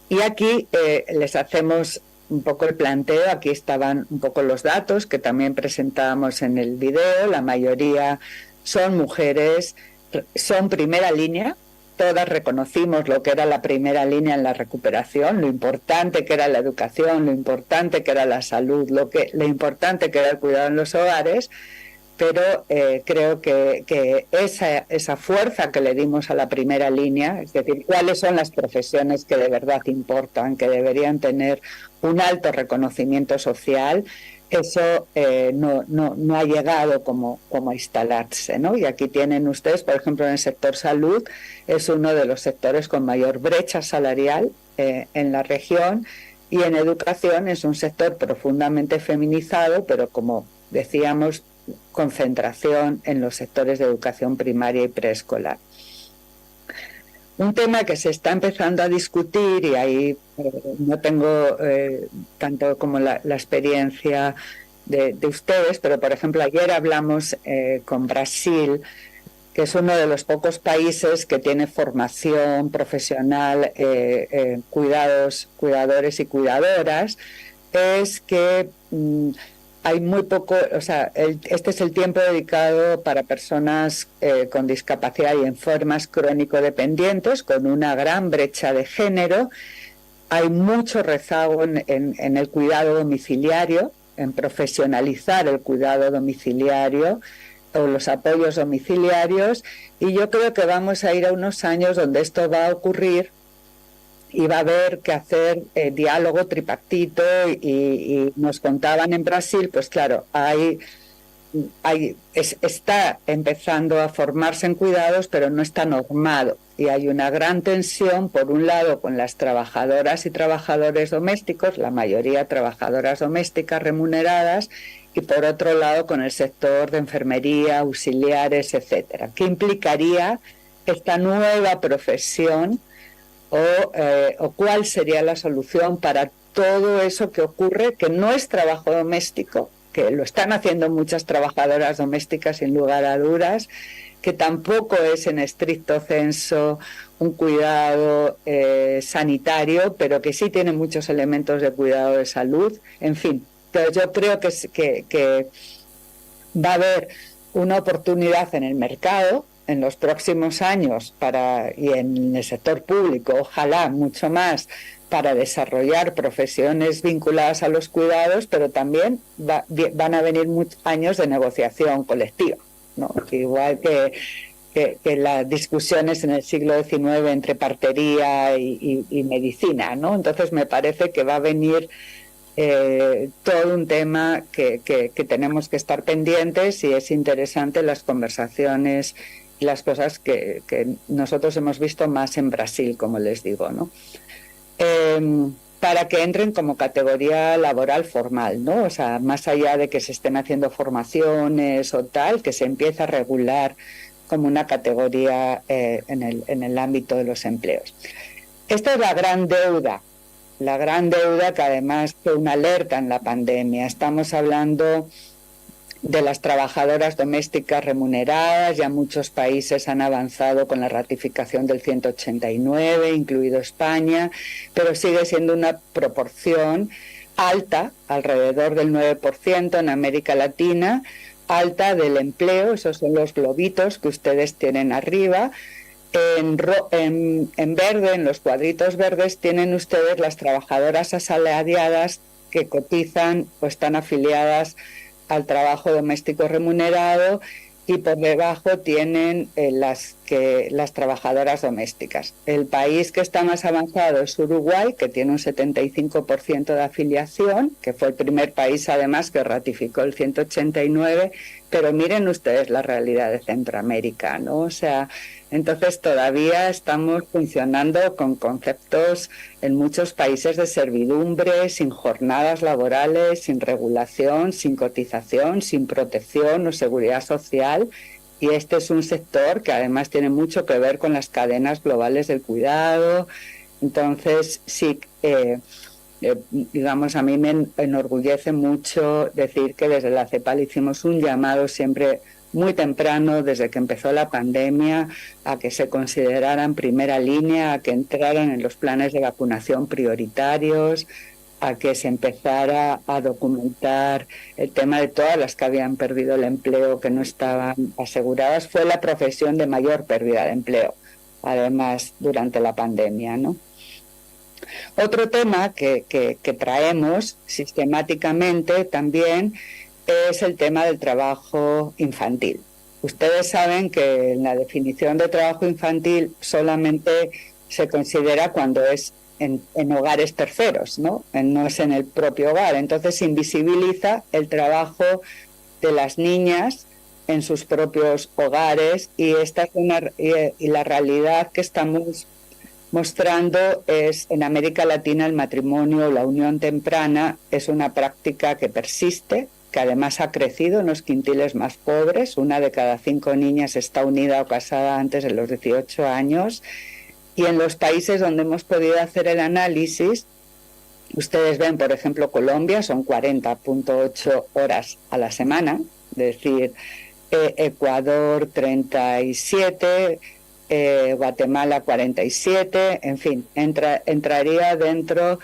Y aquí les hacemos un poco el planteo. Aquí estaban un poco los datos que también presentábamos en el video. La mayoría son mujeres, son primera línea. Todas reconocimos lo que era la primera línea en la recuperación, lo importante que era la educación, lo importante que era la salud, lo importante que era el cuidado en los hogares. Pero creo que esa fuerza que le dimos a la primera línea, es decir, cuáles son las profesiones que de verdad importan, que deberían tener un alto reconocimiento social, eso no ha llegado como a instalarse, ¿no? Y aquí tienen ustedes, por ejemplo, en el sector salud, es uno de los sectores con mayor brecha salarial en la región, y en educación es un sector profundamente feminizado, pero como decíamos, concentración en los sectores de educación primaria y preescolar. Un tema que se está empezando a discutir, y ahí no tengo tanto como la experiencia de ustedes, pero por ejemplo ayer hablamos con Brasil, que es uno de los pocos países que tiene formación profesional, cuidadores y cuidadoras, es que hay muy poco, o sea, este es el tiempo dedicado para personas con discapacidad y enfermas crónico-dependientes, con una gran brecha de género. Hay mucho rezago en el cuidado domiciliario, en profesionalizar el cuidado domiciliario o los apoyos domiciliarios, y yo creo que vamos a ir a unos años donde esto va a ocurrir y va a haber que hacer diálogo tripartito, y nos contaban en Brasil, pues claro, está empezando a formarse en cuidados, pero no está normado, y hay una gran tensión, por un lado, con las trabajadoras y trabajadores domésticos, la mayoría trabajadoras domésticas remuneradas, y por otro lado con el sector de enfermería, auxiliares, etcétera. ¿Qué implicaría esta nueva profesión o cuál sería la solución para todo eso que ocurre, que no es trabajo doméstico, que lo están haciendo muchas trabajadoras domésticas sin lugar a dudas, que tampoco es en estricto senso un cuidado sanitario, pero que sí tiene muchos elementos de cuidado de salud? En fin, pero yo creo que va a haber una oportunidad en el mercado en los próximos años y en el sector público, ojalá mucho más, para desarrollar profesiones vinculadas a los cuidados, pero también van a venir muchos años de negociación colectiva, ¿no? Igual que las discusiones en el siglo XIX entre partería y medicina, ¿no? Entonces me parece que va a venir todo un tema que tenemos que estar pendientes, y es interesante las conversaciones y las cosas que nosotros hemos visto más en Brasil, como les digo, ¿no? Para que entren como categoría laboral formal, ¿no? O sea, más allá de que se estén haciendo formaciones o tal, que se empiece a regular como una categoría en el ámbito de los empleos. Esta es la gran deuda que además fue una alerta en la pandemia. Estamos hablando de las trabajadoras domésticas remuneradas. Ya muchos países han avanzado con la ratificación del 189, incluido España, pero sigue siendo una proporción alta, alrededor del 9% en América Latina, alta del empleo. Esos son los globitos que ustedes tienen arriba. En verde, en los cuadritos verdes, tienen ustedes las trabajadoras asalariadas que cotizan o están afiliadas al trabajo doméstico remunerado, y por debajo tienen las trabajadoras domésticas. El país que está más avanzado es Uruguay, que tiene un 75% de afiliación, que fue el primer país además que ratificó el 189, pero miren ustedes la realidad de Centroamérica, ¿no? O sea, entonces todavía estamos funcionando con conceptos en muchos países de servidumbre, sin jornadas laborales, sin regulación, sin cotización, sin protección o seguridad social. Y este es un sector que además tiene mucho que ver con las cadenas globales del cuidado. Entonces, sí, digamos, a mí me enorgullece mucho decir que desde la CEPAL hicimos un llamado siempre muy temprano, desde que empezó la pandemia, a que se consideraran primera línea, a que entraran en los planes de vacunación prioritarios, a que se empezara a documentar el tema de todas las que habían perdido el empleo, que no estaban aseguradas. Fue la profesión de mayor pérdida de empleo, además, durante la pandemia, ¿no? Otro tema que traemos sistemáticamente también es el tema del trabajo infantil. Ustedes saben que en la definición de trabajo infantil solamente se considera cuando es en hogares terceros, ¿no? No es en el propio hogar. Entonces se invisibiliza el trabajo de las niñas en sus propios hogares, y esta es y la realidad que estamos mostrando es, en América Latina, el matrimonio, la unión temprana, es una práctica que persiste, que además ha crecido en los quintiles más pobres. 1 de cada 5 niñas está unida o casada antes de los 18 años. Y en los países donde hemos podido hacer el análisis, ustedes ven, por ejemplo, Colombia, son 40.8 horas a la semana, es decir, Ecuador 37, Guatemala 47, en fin, entraría dentro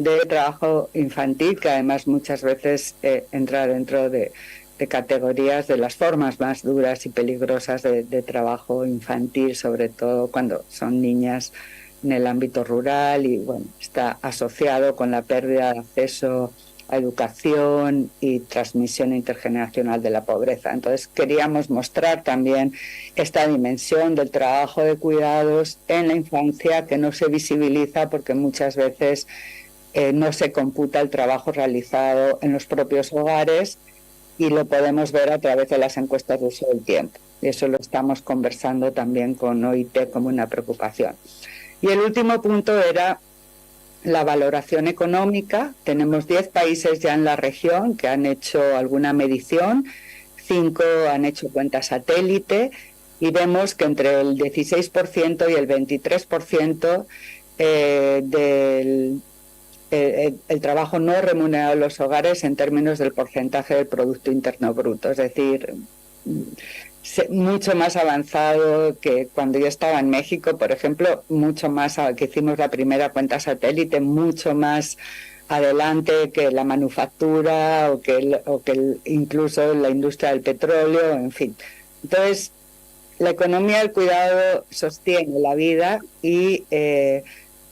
de trabajo infantil, que además muchas veces entra dentro de categorías de las formas más duras y peligrosas de trabajo infantil, sobre todo cuando son niñas en el ámbito rural, y bueno, está asociado con la pérdida de acceso a educación y transmisión intergeneracional de la pobreza. Entonces queríamos mostrar también esta dimensión del trabajo de cuidados en la infancia, que no se visibiliza porque muchas veces no se computa el trabajo realizado en los propios hogares, y lo podemos ver a través de las encuestas de uso del tiempo. Y eso lo estamos conversando también con OIT como una preocupación. Y el último punto era la valoración económica. Tenemos 10 países ya en la región que han hecho alguna medición, 5 han hecho cuenta satélite, y vemos que entre el 16% y el 23% del el trabajo no remunerado en los hogares en términos del porcentaje del Producto Interno Bruto, es decir, mucho más avanzado que cuando yo estaba en México, por ejemplo, mucho más, que hicimos la primera cuenta satélite, mucho más adelante que la manufactura o que incluso la industria del petróleo, en fin. Entonces, la economía del cuidado sostiene la vida y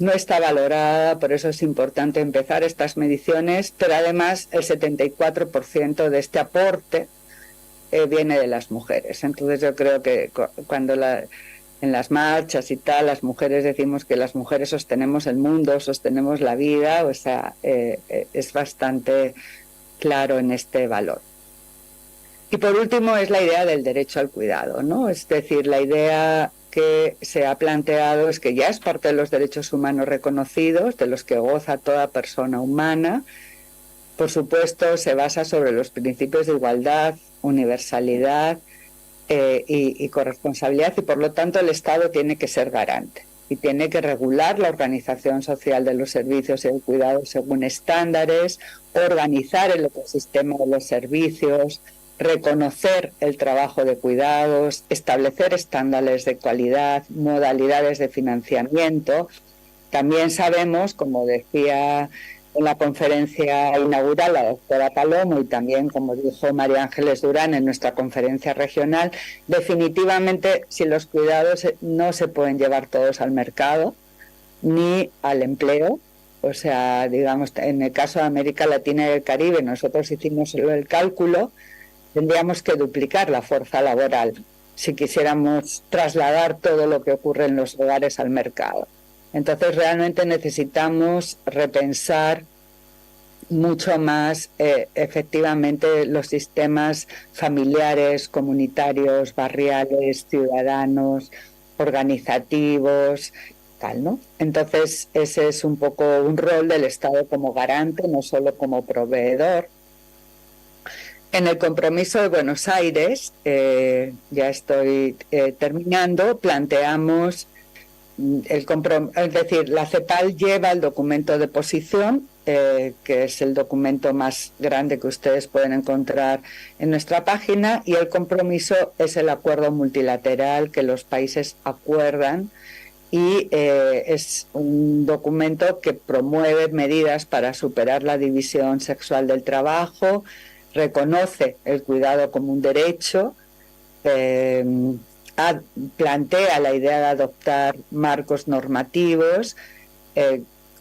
no está valorada, por eso es importante empezar estas mediciones, pero además el 74% de este aporte viene de las mujeres. Entonces yo creo que cuando en las marchas y tal, las mujeres decimos que las mujeres sostenemos el mundo, sostenemos la vida, o sea, es bastante claro en este valor. Y por último es la idea del derecho al cuidado, ¿no? Es decir, la idea que se ha planteado es que ya es parte de los derechos humanos reconocidos, de los que goza toda persona humana. Por supuesto, se basa sobre los principios de igualdad, universalidad y corresponsabilidad, y por lo tanto el Estado tiene que ser garante y tiene que regular la organización social de los servicios y el cuidado según estándares, organizar el ecosistema de los servicios, reconocer el trabajo de cuidados, establecer estándares de calidad, modalidades de financiamiento. También sabemos, como decía en la conferencia inaugural la doctora Palomo, y también como dijo María Ángeles Durán en nuestra conferencia regional, definitivamente si los cuidados no se pueden llevar todos al mercado ni al empleo. O sea, digamos, en el caso de América Latina y el Caribe, nosotros hicimos el cálculo, tendríamos que duplicar la fuerza laboral si quisiéramos trasladar todo lo que ocurre en los hogares al mercado. Entonces realmente necesitamos repensar mucho más efectivamente los sistemas familiares, comunitarios, barriales, ciudadanos, organizativos, tal, ¿no? Entonces ese es un poco un rol del Estado como garante, no solo como proveedor. En el compromiso de Buenos Aires, ya estoy terminando, planteamos es decir, la CEPAL lleva el documento de posición, que es el documento más grande que ustedes pueden encontrar en nuestra página, y el compromiso es el acuerdo multilateral que los países acuerdan, y es un documento que promueve medidas para superar la división sexual del trabajo, reconoce el cuidado como un derecho, plantea la idea de adoptar marcos normativos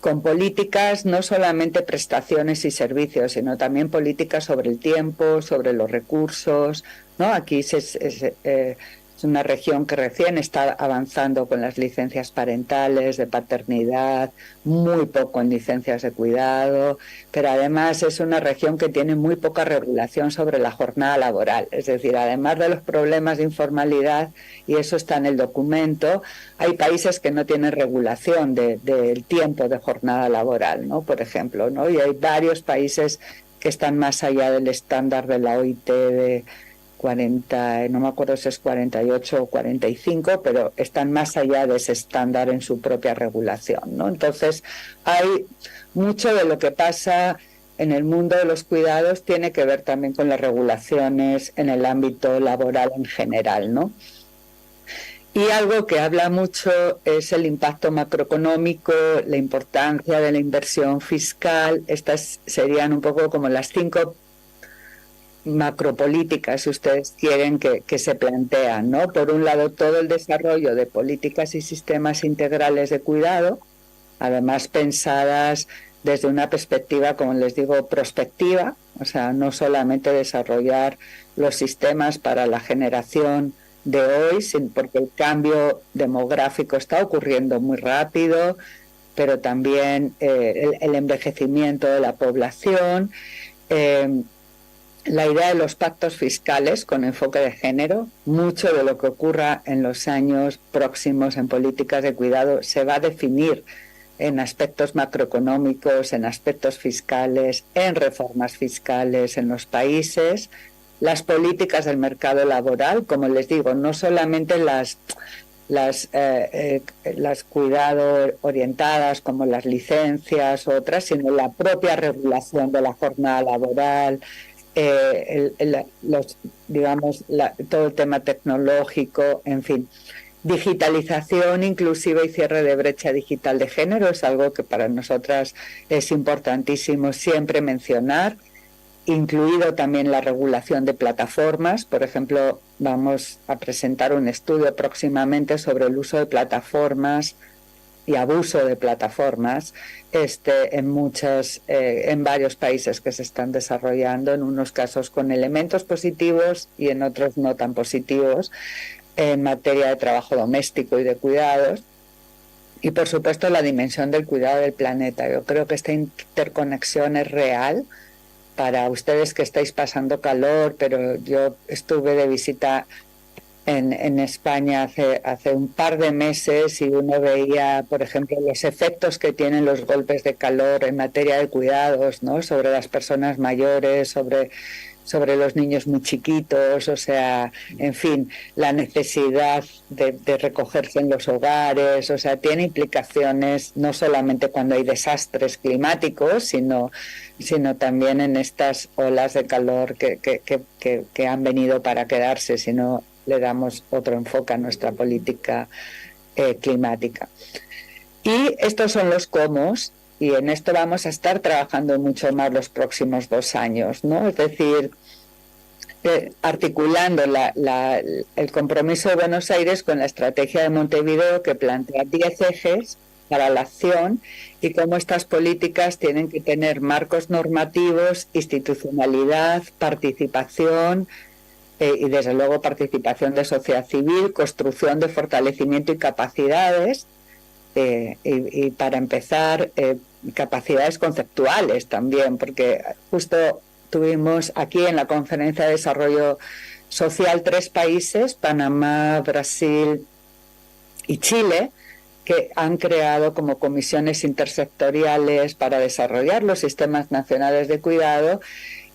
con políticas, no solamente prestaciones y servicios, sino también políticas sobre el tiempo, sobre los recursos, ¿no? Aquí es una región que recién está avanzando con las licencias parentales, de paternidad, muy poco en licencias de cuidado, pero además es una región que tiene muy poca regulación sobre la jornada laboral. Es decir, además de los problemas de informalidad, y eso está en el documento, hay países que no tienen regulación del tiempo de jornada laboral, ¿no? Por ejemplo, ¿no? Y hay varios países que están más allá del estándar de la OIT de 40, no me acuerdo si es 48 o 45, pero están más allá de ese estándar en su propia regulación, ¿no? Entonces, hay mucho de lo que pasa en el mundo de los cuidados tiene que ver también con las regulaciones en el ámbito laboral en general, ¿no? Y algo que habla mucho es el impacto macroeconómico, la importancia de la inversión fiscal. Estas serían un poco como las 5 macropolíticas, si ustedes quieren, que se plantean, ¿no? Por un lado, todo el desarrollo de políticas y sistemas integrales de cuidado, además pensadas desde una perspectiva, como les digo, prospectiva, o sea, no solamente desarrollar los sistemas para la generación de hoy, porque el cambio demográfico está ocurriendo muy rápido, pero también el envejecimiento de la población, la idea de los pactos fiscales con enfoque de género. Mucho de lo que ocurra en los años próximos en políticas de cuidado se va a definir en aspectos macroeconómicos, en aspectos fiscales, en reformas fiscales en los países. Las políticas del mercado laboral, como les digo, no solamente las cuidado orientadas como las licencias u otras, sino la propia regulación de la jornada laboral, todo el tema tecnológico, en fin. Digitalización inclusiva y cierre de brecha digital de género es algo que para nosotras es importantísimo siempre mencionar, incluido también la regulación de plataformas. Por ejemplo, vamos a presentar un estudio próximamente sobre el uso de plataformas y abuso de plataformas en varios países que se están desarrollando, en unos casos con elementos positivos y en otros no tan positivos, en materia de trabajo doméstico y de cuidados. Y por supuesto la dimensión del cuidado del planeta. Yo creo que esta interconexión es real. Para ustedes que estáis pasando calor, pero yo estuve de visita en España hace un par de meses y uno veía, por ejemplo, los efectos que tienen los golpes de calor en materia de cuidados, ¿no? Sobre las personas mayores, sobre los niños muy chiquitos, o sea, en fin, la necesidad de recogerse en los hogares, o sea, tiene implicaciones no solamente cuando hay desastres climáticos, sino también en estas olas de calor que han venido para quedarse, si no le damos otro enfoque a nuestra política climática. Y estos son los cómo, y en esto vamos a estar trabajando mucho más los próximos 2 años, ¿no? Es decir, articulando el compromiso de Buenos Aires con la estrategia de Montevideo, que plantea 10 ejes para la acción y cómo estas políticas tienen que tener marcos normativos, institucionalidad, participación y desde luego participación de sociedad civil, construcción de fortalecimiento y capacidades, y para empezar capacidades conceptuales también, porque justo tuvimos aquí en la Conferencia de Desarrollo Social 3 países, Panamá, Brasil y Chile, que han creado como comisiones intersectoriales para desarrollar los sistemas nacionales de cuidado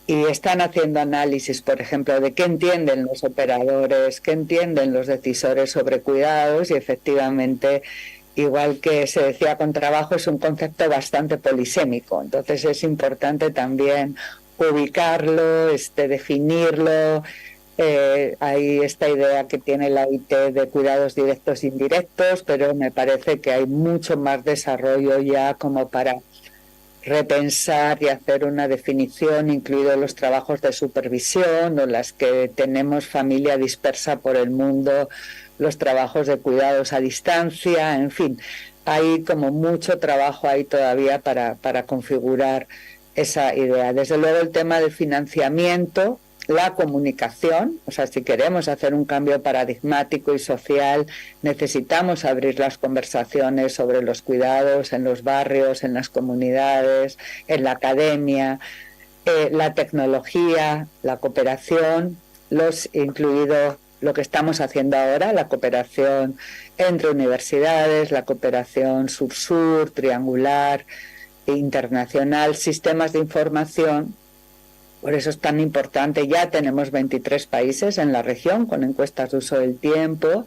y están haciendo análisis, por ejemplo, de qué entienden los operadores, qué entienden los decisores sobre cuidados, y efectivamente, igual que se decía con trabajo, es un concepto bastante polisémico. Entonces es importante también ubicarlo, definirlo. Hay esta idea que tiene la OIT de cuidados directos e indirectos, pero me parece que hay mucho más desarrollo ya como para repensar y hacer una definición, incluidos los trabajos de supervisión o las que tenemos familia dispersa por el mundo, los trabajos de cuidados a distancia, en fin, hay como mucho trabajo ahí todavía para configurar esa idea. Desde luego el tema del financiamiento, la comunicación, o sea, si queremos hacer un cambio paradigmático y social, necesitamos abrir las conversaciones sobre los cuidados en los barrios, en las comunidades, en la academia, la tecnología, la cooperación, incluido lo que estamos haciendo ahora, la cooperación entre universidades, la cooperación sur-sur, triangular, internacional, sistemas de información. Por eso es tan importante. Ya tenemos 23 países en la región con encuestas de uso del tiempo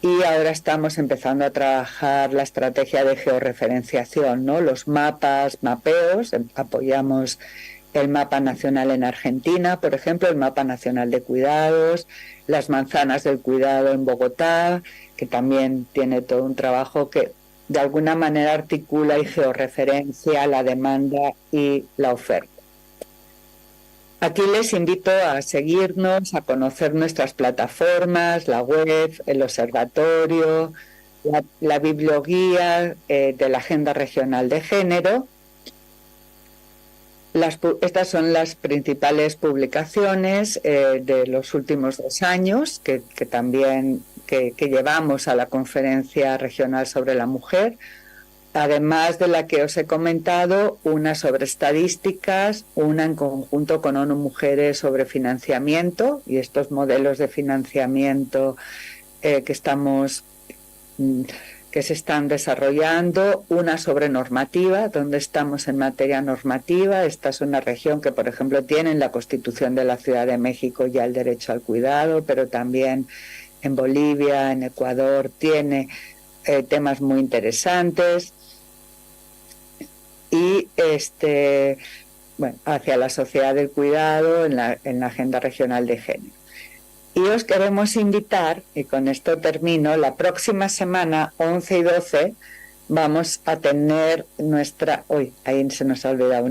y ahora estamos empezando a trabajar la estrategia de georreferenciación, ¿no? Los mapas, mapeos, apoyamos el mapa nacional en Argentina, por ejemplo, el mapa nacional de cuidados, las manzanas del cuidado en Bogotá, que también tiene todo un trabajo que de alguna manera articula y georreferencia la demanda y la oferta. Aquí les invito a seguirnos, a conocer nuestras plataformas, la web, el observatorio, la biblioguía de la Agenda Regional de Género. Estas son las principales publicaciones de los últimos 2 años que llevamos a la Conferencia Regional sobre la Mujer, además de la que os he comentado, una sobre estadísticas, una en conjunto con ONU Mujeres sobre financiamiento y estos modelos de financiamiento que se están desarrollando, una sobre normativa, donde estamos en materia normativa. Esta es una región que, por ejemplo, tiene en la Constitución de la Ciudad de México ya el derecho al cuidado, pero también en Bolivia, en Ecuador, tiene temas muy interesantes. Y hacia la sociedad del cuidado en la Agenda Regional de Género. Y os queremos invitar, y con esto termino, la próxima semana, 11 y 12, vamos a tener ahí se nos ha olvidado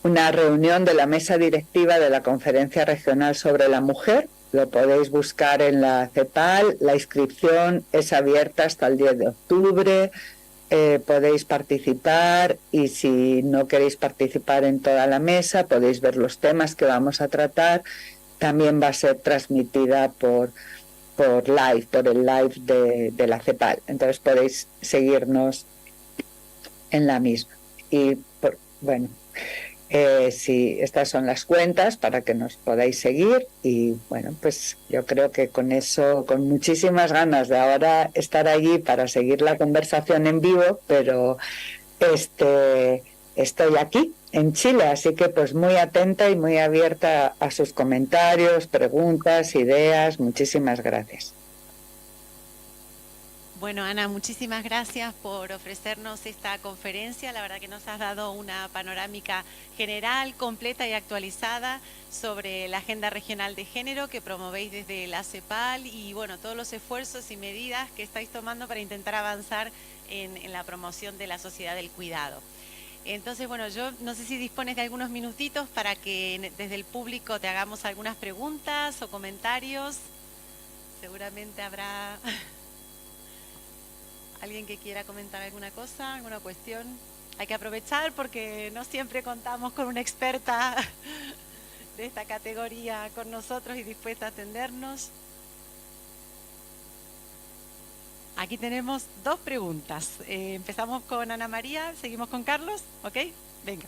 una reunión de la mesa directiva de la Conferencia Regional sobre la Mujer. Lo podéis buscar en la CEPAL, la inscripción es abierta hasta el 10 de octubre, podéis participar y si no queréis participar en toda la mesa, podéis ver los temas que vamos a tratar. También va a ser transmitida por el live de la CEPAL. Entonces podéis seguirnos en la misma. Y sí, estas son las cuentas para que nos podáis seguir. Y bueno, pues yo creo que con eso, con muchísimas ganas de ahora estar allí para seguir la conversación en vivo, pero estoy aquí en Chile, así que pues muy atenta y muy abierta a sus comentarios, preguntas, ideas. Muchísimas gracias. Bueno, Ana, muchísimas gracias por ofrecernos esta conferencia. La verdad que nos has dado una panorámica general, completa y actualizada sobre la Agenda Regional de Género que promovéis desde la CEPAL y bueno, todos los esfuerzos y medidas que estáis tomando para intentar avanzar en la promoción de la sociedad del cuidado. Entonces, bueno, yo no sé si dispones de algunos minutitos para que desde el público te hagamos algunas preguntas o comentarios. Seguramente habrá alguien que quiera comentar alguna cosa, alguna cuestión. Hay que aprovechar porque no siempre contamos con una experta de esta categoría con nosotros y dispuesta a atendernos. Aquí tenemos 2 preguntas. Empezamos con Ana María, seguimos con Carlos, ¿ok? Venga.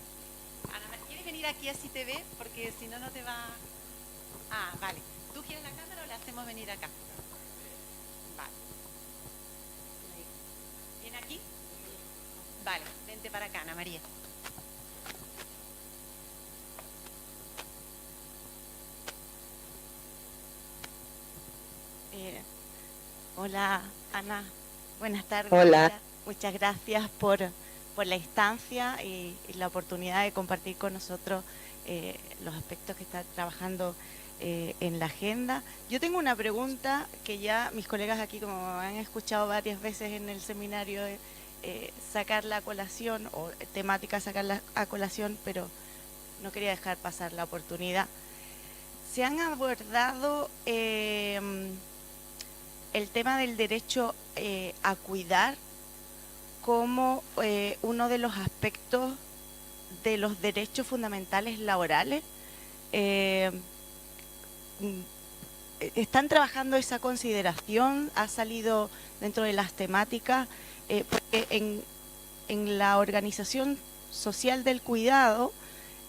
Ana María, ¿quieres venir aquí así te ve? Porque si no, no te va... Ah, vale. ¿Tú quieres la cámara o la hacemos venir acá? Vale. ¿Viene aquí? Vale, vente para acá, Ana María. Hola, Ana. Buenas tardes. Hola. Muchas gracias por la instancia y la oportunidad de compartir con nosotros los aspectos que está trabajando en la agenda. Yo tengo una pregunta que ya mis colegas aquí, como han escuchado varias veces en el seminario, sacarla a colación o temática sacarla a colación, pero no quería dejar pasar la oportunidad. Se han abordado el tema del derecho a cuidar como uno de los aspectos de los derechos fundamentales laborales. ¿Están trabajando esa consideración? ¿Ha salido dentro de las temáticas? Porque en la organización social del cuidado,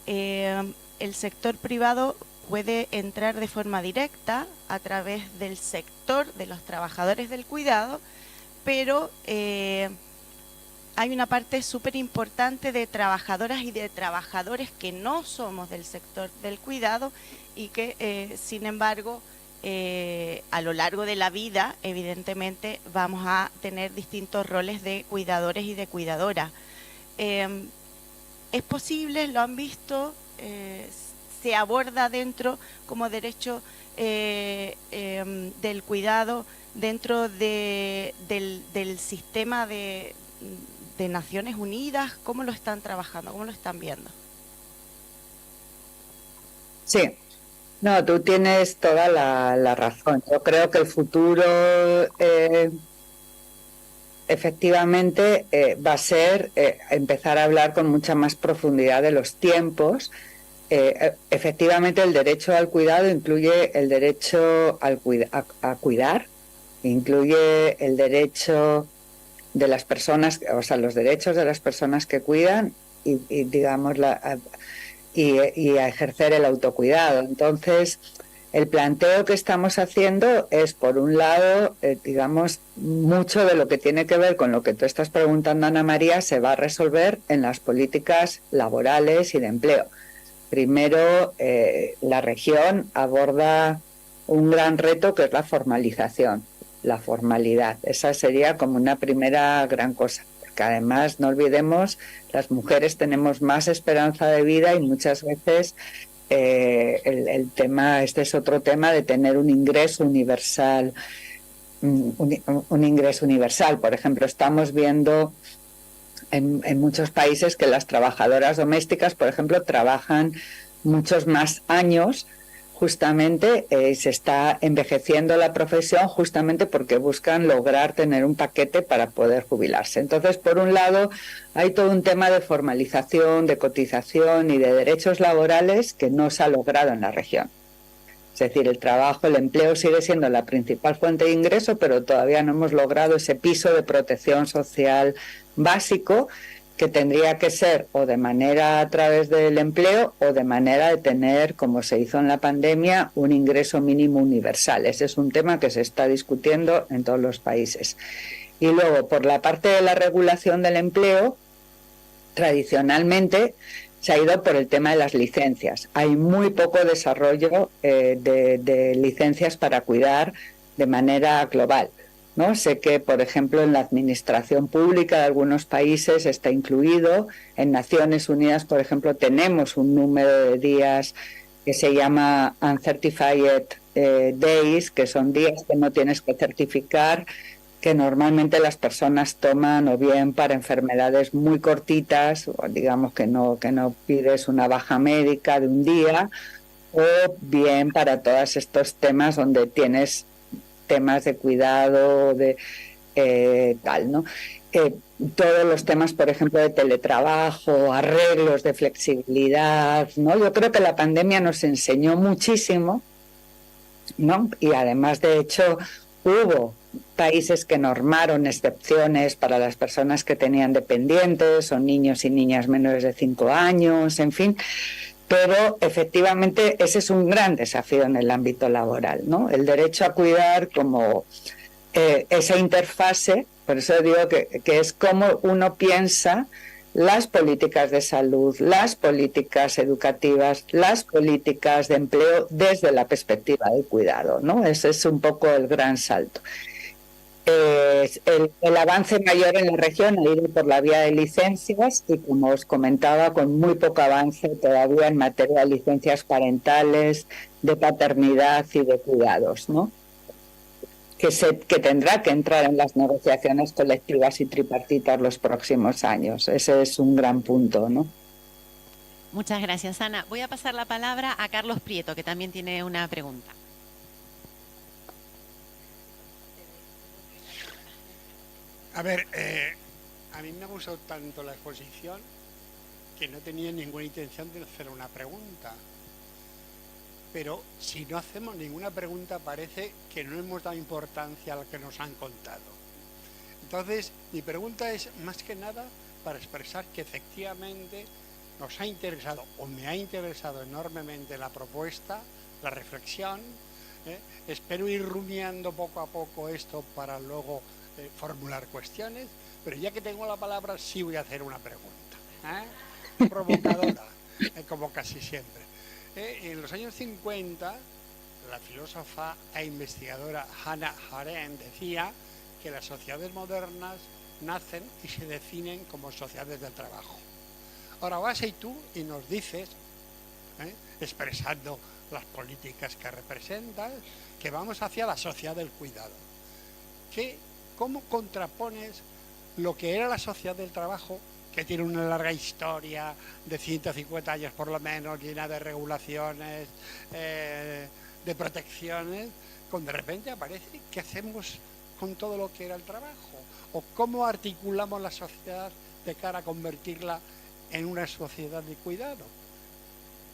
el sector privado puede entrar de forma directa a través del sector de los trabajadores del cuidado, pero hay una parte súper importante de trabajadoras y de trabajadores que no somos del sector del cuidado y que, sin embargo, a lo largo de la vida, evidentemente, vamos a tener distintos roles de cuidadores y de cuidadoras. ¿Es posible, lo han visto, se aborda dentro como derecho del cuidado dentro del sistema de Naciones Unidas? ¿Cómo lo están trabajando? ¿Cómo lo están viendo? Sí, no, tú tienes toda la razón. Yo creo que el futuro efectivamente va a ser empezar a hablar con mucha más profundidad de los tiempos. Efectivamente, el derecho al cuidado incluye el derecho a cuidar, incluye el derecho de las personas, o sea, los derechos de las personas que cuidan y digamos, y a ejercer el autocuidado. Entonces, el planteo que estamos haciendo es, por un lado, digamos, mucho de lo que tiene que ver con lo que tú estás preguntando, Ana María, se va a resolver en las políticas laborales y de empleo. Primero, la región aborda un gran reto que es la formalización, la formalidad. Esa sería como una primera gran cosa. Porque además, no olvidemos, las mujeres tenemos más esperanza de vida y muchas veces el tema, este es otro tema de tener un ingreso universal. Un ingreso universal. Por ejemplo, estamos viendo en muchos países que las trabajadoras domésticas, por ejemplo, trabajan muchos más años. Justamente se está envejeciendo la profesión justamente porque buscan lograr tener un paquete para poder jubilarse. Entonces, por un lado, hay todo un tema de formalización, de cotización y de derechos laborales que no se ha logrado en la región. Es decir, el trabajo, el empleo sigue siendo la principal fuente de ingreso, pero todavía no hemos logrado ese piso de protección social básico que tendría que ser o de manera a través del empleo o de manera de tener, como se hizo en la pandemia, un ingreso mínimo universal. Ese es un tema que se está discutiendo en todos los países. Y luego, por la parte de la regulación del empleo, tradicionalmente se ha ido por el tema de las licencias. Hay muy poco desarrollo de licencias para cuidar de manera global, ¿no? Sé que, por ejemplo, en la administración pública de algunos países está incluido. En Naciones Unidas, por ejemplo, tenemos un número de días que se llama Uncertified Days, que son días que no tienes que certificar, que normalmente las personas toman o bien para enfermedades muy cortitas, o digamos que no pides una baja médica de un día, o bien para todos estos temas donde tienes temas de cuidado, de tal, ¿no? Todos los temas, por ejemplo, de teletrabajo, arreglos de flexibilidad, ¿no? Yo creo que la pandemia nos enseñó muchísimo, ¿no? Y además, de hecho, hubo países que normaron excepciones para las personas que tenían dependientes o niños y niñas menores de 5 años, en fin. Pero efectivamente ese es un gran desafío en el ámbito laboral, ¿no? El derecho a cuidar como esa interfase, por eso digo que es como uno piensa las políticas de salud, las políticas educativas, las políticas de empleo desde la perspectiva del cuidado, ¿no? Ese es un poco el gran salto. El avance mayor en la región ha ido por la vía de licencias y, como os comentaba, con muy poco avance todavía en materia de licencias parentales, de paternidad y de cuidados, ¿no? Que tendrá que entrar en las negociaciones colectivas y tripartitas los próximos años. Ese es un gran punto, ¿no? Muchas gracias, Ana. Voy a pasar la palabra a Carlos Prieto, que también tiene una pregunta. A ver, a mí me ha gustado tanto la exposición que no tenía ninguna intención de hacer una pregunta. Pero si no hacemos ninguna pregunta parece que no hemos dado importancia a lo que nos han contado. Entonces, mi pregunta es más que nada para expresar que efectivamente nos ha interesado o me ha interesado enormemente la propuesta, la reflexión. Espero ir rumiando poco a poco esto para luego formular cuestiones, pero ya que tengo la palabra sí voy a hacer una pregunta, provocadora, como casi siempre. En los años 50, la filósofa e investigadora Hannah Arendt decía que las sociedades modernas nacen y se definen como sociedades del trabajo. Ahora vas y tú y nos dices expresando las políticas que representan, que vamos hacia la sociedad del cuidado. ¿Cómo contrapones lo que era la sociedad del trabajo, que tiene una larga historia de 150 años por lo menos, llena de regulaciones, de protecciones, cuando de repente aparece, ¿qué hacemos con todo lo que era el trabajo? ¿O cómo articulamos la sociedad de cara a convertirla en una sociedad de cuidado?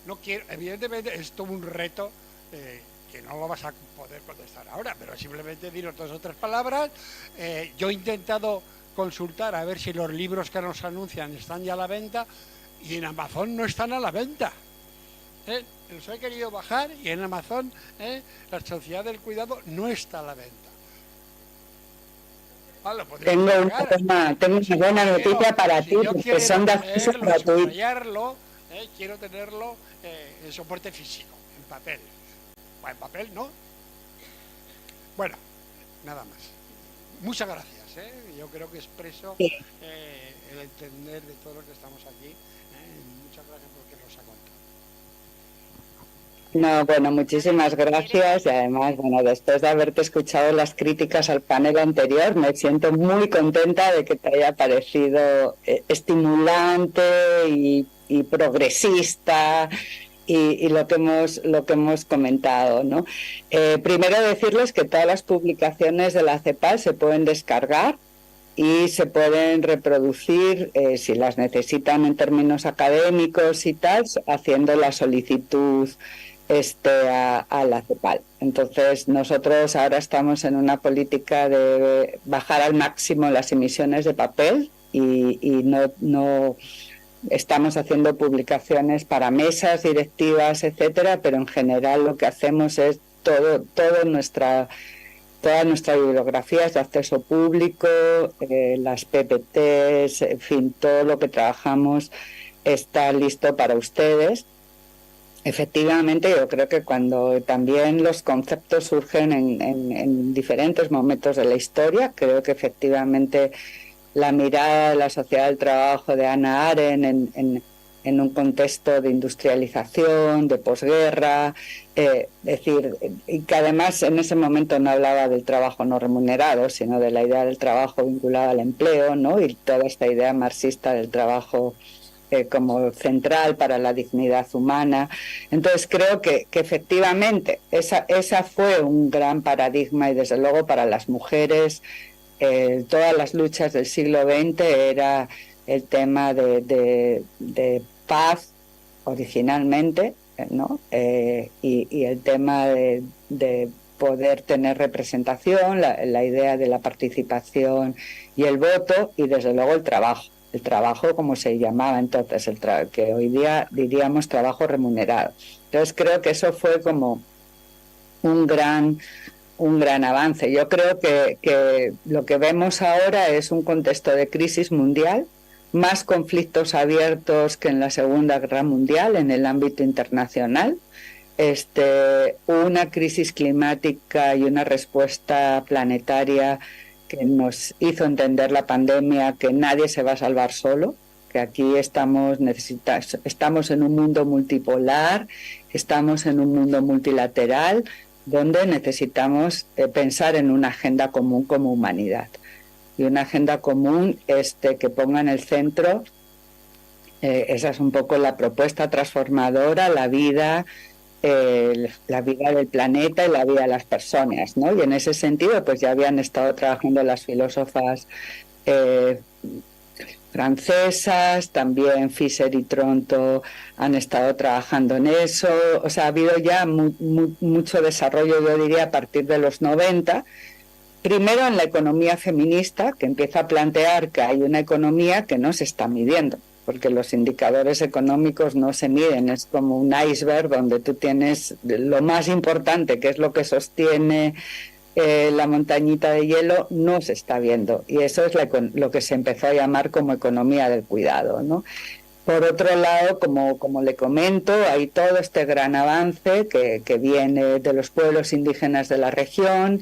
No quiero, evidentemente es todo un reto que no lo vas a poder contestar ahora, pero simplemente diros 2 o 3 palabras. Yo he intentado consultar a ver si los libros que nos anuncian están ya a la venta, y en Amazon no están a la venta. Los he querido bajar y en Amazon la sociedad del cuidado no está a la venta. Tengo una buena noticia para ti, porque son de acceso gratuito. Quiero tenerlo en soporte físico, en papel. Bueno, en papel no. Bueno, nada más. Muchas gracias. Yo creo que expreso el entender de todos los que estamos aquí. Muchas gracias por que nos ha contado. No, bueno, muchísimas gracias, y además, bueno, después de haberte escuchado las críticas al panel anterior, me siento muy contenta de que te haya parecido estimulante y progresista y lo que hemos comentado, ¿no? Primero decirles que todas las publicaciones de la CEPAL se pueden descargar y se pueden reproducir si las necesitan en términos académicos y tal, haciendo la solicitud a la CEPAL. Entonces nosotros ahora estamos en una política de bajar al máximo las emisiones de papel y no estamos haciendo publicaciones para mesas directivas, etcétera, pero en general lo que hacemos es toda nuestra bibliografía es de acceso público, las PPTs, en fin, todo lo que trabajamos está listo para ustedes. Efectivamente, yo creo que cuando también los conceptos surgen en diferentes momentos de la historia, creo que efectivamente la mirada de la sociedad del trabajo de Hannah Arendt en un contexto de industrialización, de posguerra, es decir, y que además en ese momento no hablaba del trabajo no remunerado, sino de la idea del trabajo vinculado al empleo, ¿no? Y toda esta idea marxista del trabajo como central para la dignidad humana. Entonces creo que efectivamente esa fue un gran paradigma, y desde luego para las mujeres todas las luchas del siglo XX era el tema de paz originalmente, ¿no? Y el tema de poder tener representación, la idea de la participación y el voto, y desde luego el trabajo como se llamaba entonces, que hoy día diríamos trabajo remunerado. Entonces creo que eso fue como un gran avance. Yo creo que lo que vemos ahora es un contexto de crisis mundial, más conflictos abiertos que en la Segunda Guerra Mundial en el ámbito internacional, una crisis climática y una respuesta planetaria que nos hizo entender la pandemia que nadie se va a salvar solo, que aquí estamos en un mundo multipolar, estamos en un mundo multilateral, donde necesitamos pensar en una agenda común como humanidad. Y una agenda común que ponga en el centro, esa es un poco la propuesta transformadora, la vida del planeta y la vida de las personas, ¿no? Y en ese sentido pues ya habían estado trabajando las filósofas francesas, también Fischer y Tronto han estado trabajando en eso. O sea, ha habido ya mucho desarrollo, yo diría, a partir de los 90. Primero en la economía feminista, que empieza a plantear que hay una economía que no se está midiendo, porque los indicadores económicos no se miden, es como un iceberg donde tú tienes lo más importante, que es lo que sostiene la montañita de hielo, no se está viendo, y eso es lo que se empezó a llamar como economía del cuidado, ¿no? Por otro lado, como le comento, hay todo este gran avance que viene de los pueblos indígenas de la región,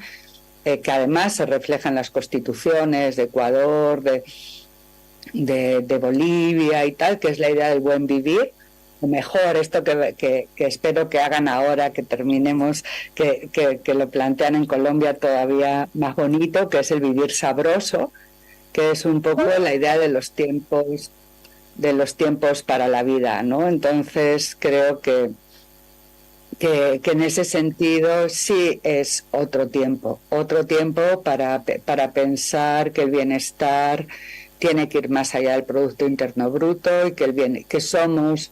que además se refleja en las constituciones de Ecuador, de Bolivia y tal, que es la idea del buen vivir, mejor esto que espero que hagan ahora, que terminemos, que lo plantean en Colombia todavía más bonito, que es el vivir sabroso, que es un poco la idea de los tiempos para la vida, ¿no? Entonces creo que en ese sentido sí es otro tiempo para pensar que el bienestar tiene que ir más allá del Producto Interno Bruto y que somos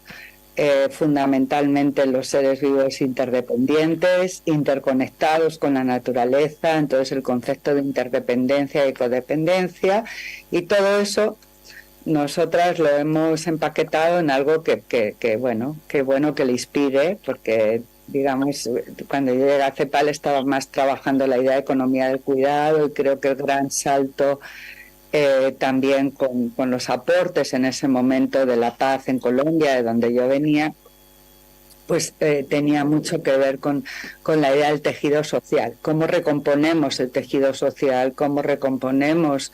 fundamentalmente los seres vivos interdependientes, interconectados con la naturaleza, entonces el concepto de interdependencia y codependencia, y todo eso nosotras lo hemos empaquetado en algo que bueno que le inspire, porque digamos, cuando yo llegué a CEPAL estaba más trabajando la idea de economía del cuidado, y creo que el gran salto también con los aportes en ese momento de la paz en Colombia, de donde yo venía, pues tenía mucho que ver con la idea del tejido social, cómo recomponemos el tejido social, cómo recomponemos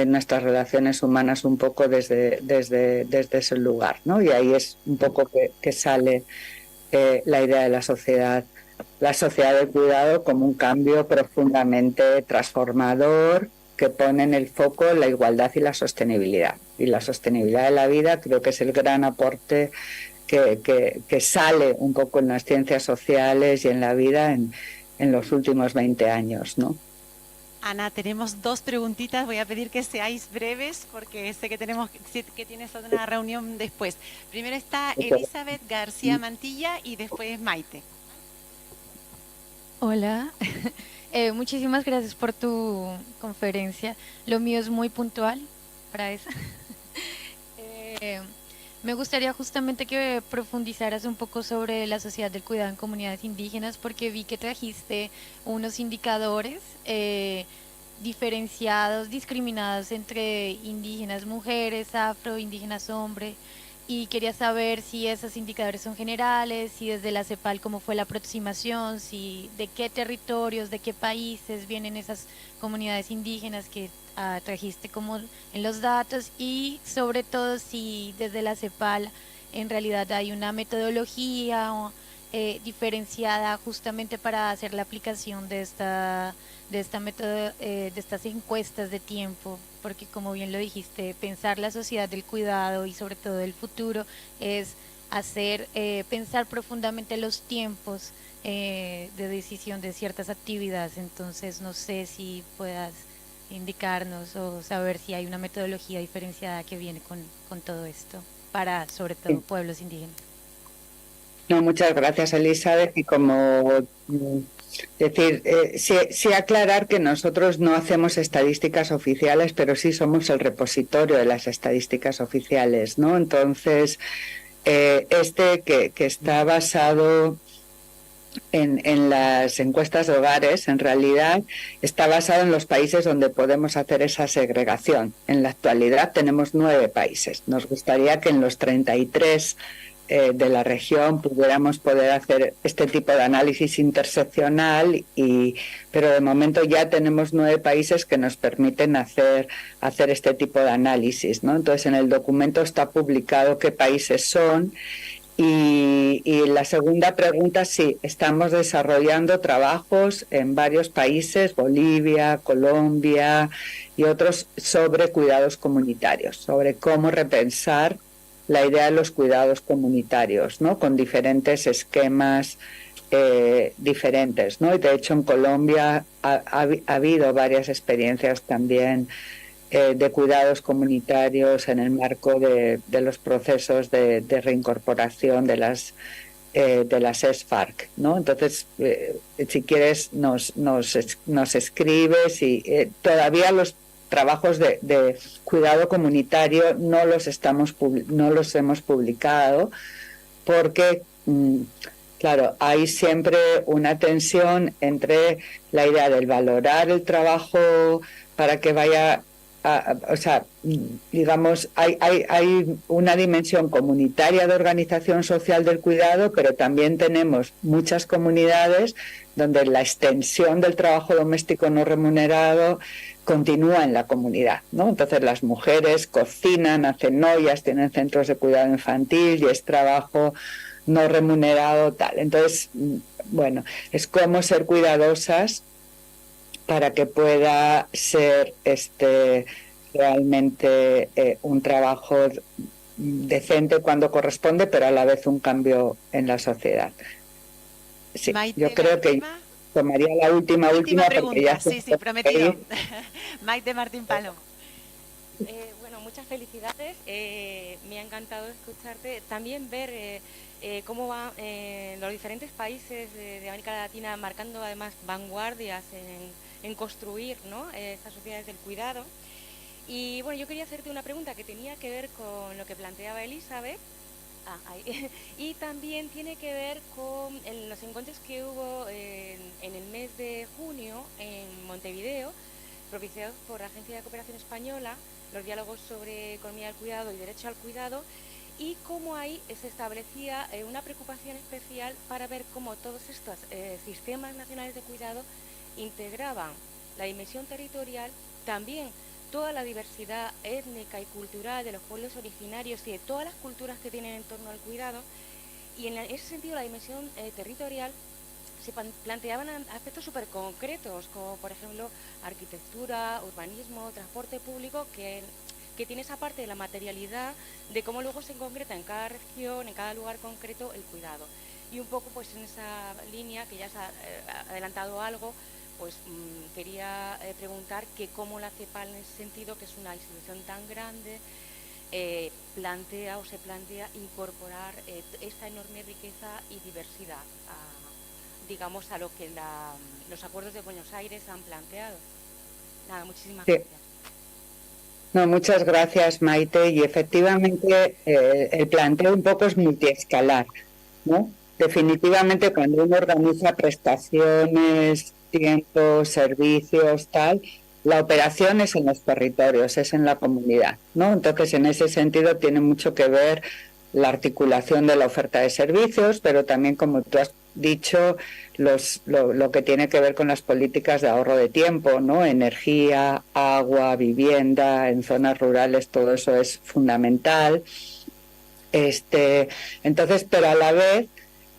nuestras relaciones humanas un poco desde ese lugar, ¿no? Y ahí es un poco que sale la idea de la sociedad del cuidado como un cambio profundamente transformador, que pone en el foco la igualdad y la sostenibilidad. Y la sostenibilidad de la vida creo que es el gran aporte que sale un poco en las ciencias sociales y en la vida en los últimos 20 años, ¿no? Ana, tenemos 2 preguntitas. Voy a pedir que seáis breves porque sé que tienes una reunión después. Primero está Elizabeth García Mantilla y después Maite. Hola, muchísimas gracias por tu conferencia. Lo mío es muy puntual para eso. Me gustaría justamente que profundizaras un poco sobre la sociedad del cuidado en comunidades indígenas, porque vi que trajiste unos indicadores diferenciados, discriminados entre indígenas mujeres, afro, indígenas hombres, y quería saber si esos indicadores son generales, si desde la CEPAL cómo fue la aproximación, si de qué territorios, de qué países vienen esas comunidades indígenas que trajiste como en los datos, y sobre todo si desde la CEPAL en realidad hay una metodología diferenciada justamente para hacer la aplicación de esta método, de estas encuestas de tiempo, porque como bien lo dijiste, pensar la sociedad del cuidado y sobre todo el futuro es hacer pensar profundamente los tiempos de decisión de ciertas actividades. Entonces no sé si puedas indicarnos o saber si hay una metodología diferenciada que viene con todo esto para sobre todo pueblos indígenas. No, muchas gracias, Elizabeth. Y como decir, sí aclarar que nosotros no hacemos estadísticas oficiales, pero sí somos el repositorio de las estadísticas oficiales, ¿no? Entonces, que está basado en las encuestas de hogares, en realidad está basado en los países donde podemos hacer esa segregación. En la actualidad tenemos 9 países. Nos gustaría que en los 33 de la región pudiéramos poder hacer este tipo de análisis interseccional, pero de momento ya tenemos 9 países que nos permiten hacer este tipo de análisis, ¿no? Entonces en el documento está publicado qué países son. Y la segunda pregunta, sí, estamos desarrollando trabajos en varios países, Bolivia, Colombia y otros, sobre cuidados comunitarios, sobre cómo repensar la idea de los cuidados comunitarios, ¿no? Con diferentes esquemas diferentes, ¿no? Y de hecho en Colombia ha habido varias experiencias también de cuidados comunitarios en el marco de los procesos de reincorporación de las ESFARC, ¿no? Entonces, si quieres nos escribes, y todavía los trabajos de cuidado comunitario no los hemos publicado porque claro, hay siempre una tensión entre la idea del valorar el trabajo para que vaya o sea, digamos, hay una dimensión comunitaria de organización social del cuidado, pero también tenemos muchas comunidades donde la extensión del trabajo doméstico no remunerado continúa en la comunidad, ¿no? Entonces las mujeres cocinan, hacen ollas, tienen centros de cuidado infantil y es trabajo no remunerado, tal. Entonces, bueno, es como ser cuidadosas para que pueda ser realmente un trabajo decente cuando corresponde, pero a la vez un cambio en la sociedad. Sí, Maite, yo creo que tomaría la última pregunta, porque ya sí, prometido. Maite Martín Palomo. Bueno, muchas felicidades. Me ha encantado escucharte. También ver cómo van los diferentes países de América Latina marcando además vanguardias en construir, ¿no?, estas sociedades del cuidado. Y bueno, yo quería hacerte una pregunta que tenía que ver con lo que planteaba Elizabeth. Y también tiene que ver con los encuentros que hubo en el mes de junio en Montevideo, propiciados por la Agencia de Cooperación Española, los diálogos sobre economía del cuidado y derecho al cuidado, y cómo ahí se establecía una preocupación especial para ver cómo todos estos sistemas nacionales de cuidado integraban la dimensión territorial, también toda la diversidad étnica y cultural de los pueblos originarios y de todas las culturas que tienen en torno al cuidado, y en ese sentido la dimensión territorial se planteaban aspectos súper concretos, como por ejemplo arquitectura, urbanismo, transporte público, que tiene esa parte de la materialidad, de cómo luego se concreta en cada región, en cada lugar concreto, el cuidado. Y un poco pues en esa línea, que ya se ha adelantado algo, pues quería preguntar que cómo la CEPAL en ese sentido, que es una institución tan grande, plantea o se plantea incorporar esta enorme riqueza y diversidad digamos, a lo que los acuerdos de Buenos Aires han planteado. Nada, muchísimas gracias. No, muchas gracias, Maite. Y efectivamente el planteo un poco es multiescalar, ¿no? Definitivamente cuando uno organiza prestaciones, tiempos, servicios, tal, la operación es en los territorios, es en la comunidad, ¿no? Entonces, en ese sentido tiene mucho que ver la articulación de la oferta de servicios, pero también, como tú has dicho, lo que tiene que ver con las políticas de ahorro de tiempo, ¿no? Energía, agua, vivienda, en zonas rurales, todo eso es fundamental. Entonces, pero a la vez,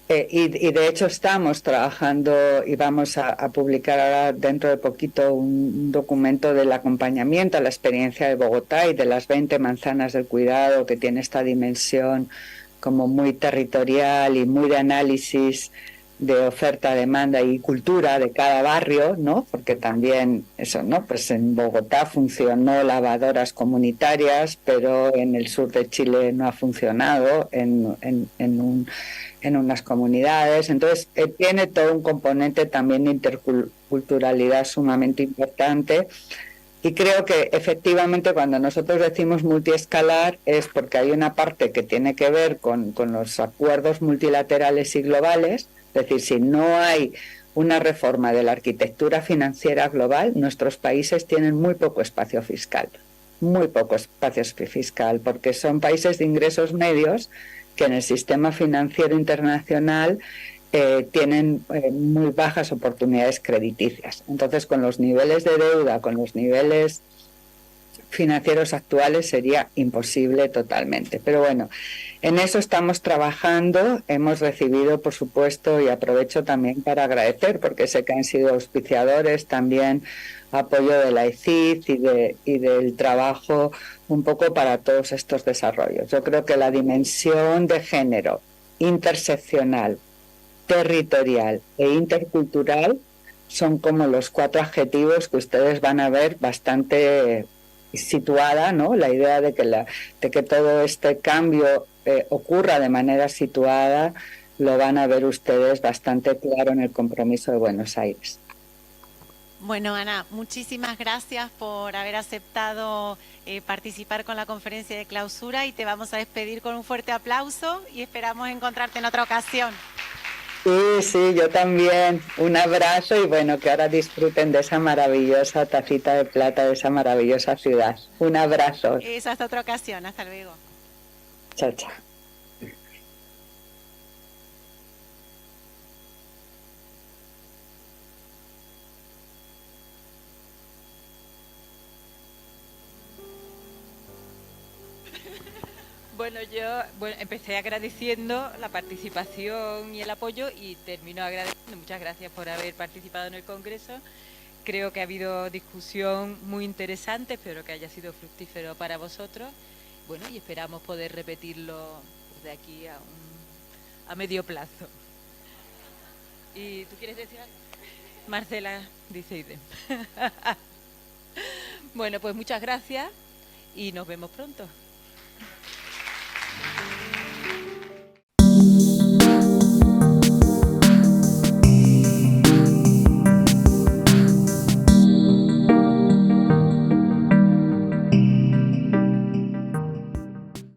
y de hecho estamos trabajando y vamos a publicar ahora dentro de poquito un documento del acompañamiento a la experiencia de Bogotá y de las 20 manzanas del cuidado, que tiene esta dimensión como muy territorial y muy de análisis de oferta, demanda y cultura de cada barrio, ¿no? Porque también eso, ¿no? Pues en Bogotá funcionó lavadoras comunitarias, pero en el sur de Chile no ha funcionado en unas comunidades. Entonces tiene todo un componente también de interculturalidad sumamente importante. Y creo que efectivamente cuando nosotros decimos multiescalar es porque hay una parte que tiene que ver con los acuerdos multilaterales y globales. Es decir, si no hay una reforma de la arquitectura financiera global, nuestros países tienen muy poco espacio fiscal, porque son países de ingresos medios que en el sistema financiero internacional tienen muy bajas oportunidades crediticias. Entonces, con los niveles de deuda, con los niveles financieros actuales, sería imposible totalmente. Pero bueno, en eso estamos trabajando. Hemos recibido, por supuesto, y aprovecho también para agradecer, porque sé que han sido auspiciadores también, apoyo de la ECID y del trabajo un poco para todos estos desarrollos. Yo creo que la dimensión de género interseccional, territorial e intercultural son como los 4 adjetivos que ustedes van a ver bastante situada, ¿no? La idea de que todo este cambio ocurra de manera situada lo van a ver ustedes bastante claro en el compromiso de Buenos Aires. Bueno, Ana, muchísimas gracias por haber aceptado participar con la conferencia de clausura y te vamos a despedir con un fuerte aplauso y esperamos encontrarte en otra ocasión. Sí, sí, yo también. Un abrazo y bueno, que ahora disfruten de esa maravillosa tacita de plata, de esa maravillosa ciudad. Un abrazo. Eso, hasta otra ocasión. Hasta luego. Chao, chao. Bueno, yo empecé agradeciendo la participación y el apoyo y termino agradeciendo. Muchas gracias por haber participado en el Congreso. Creo que ha habido discusión muy interesante, espero que haya sido fructífero para vosotros. Bueno, y esperamos poder repetirlo de aquí a medio plazo. ¿Y tú quieres decir algo? Marcela dice idem. Bueno, pues muchas gracias y nos vemos pronto.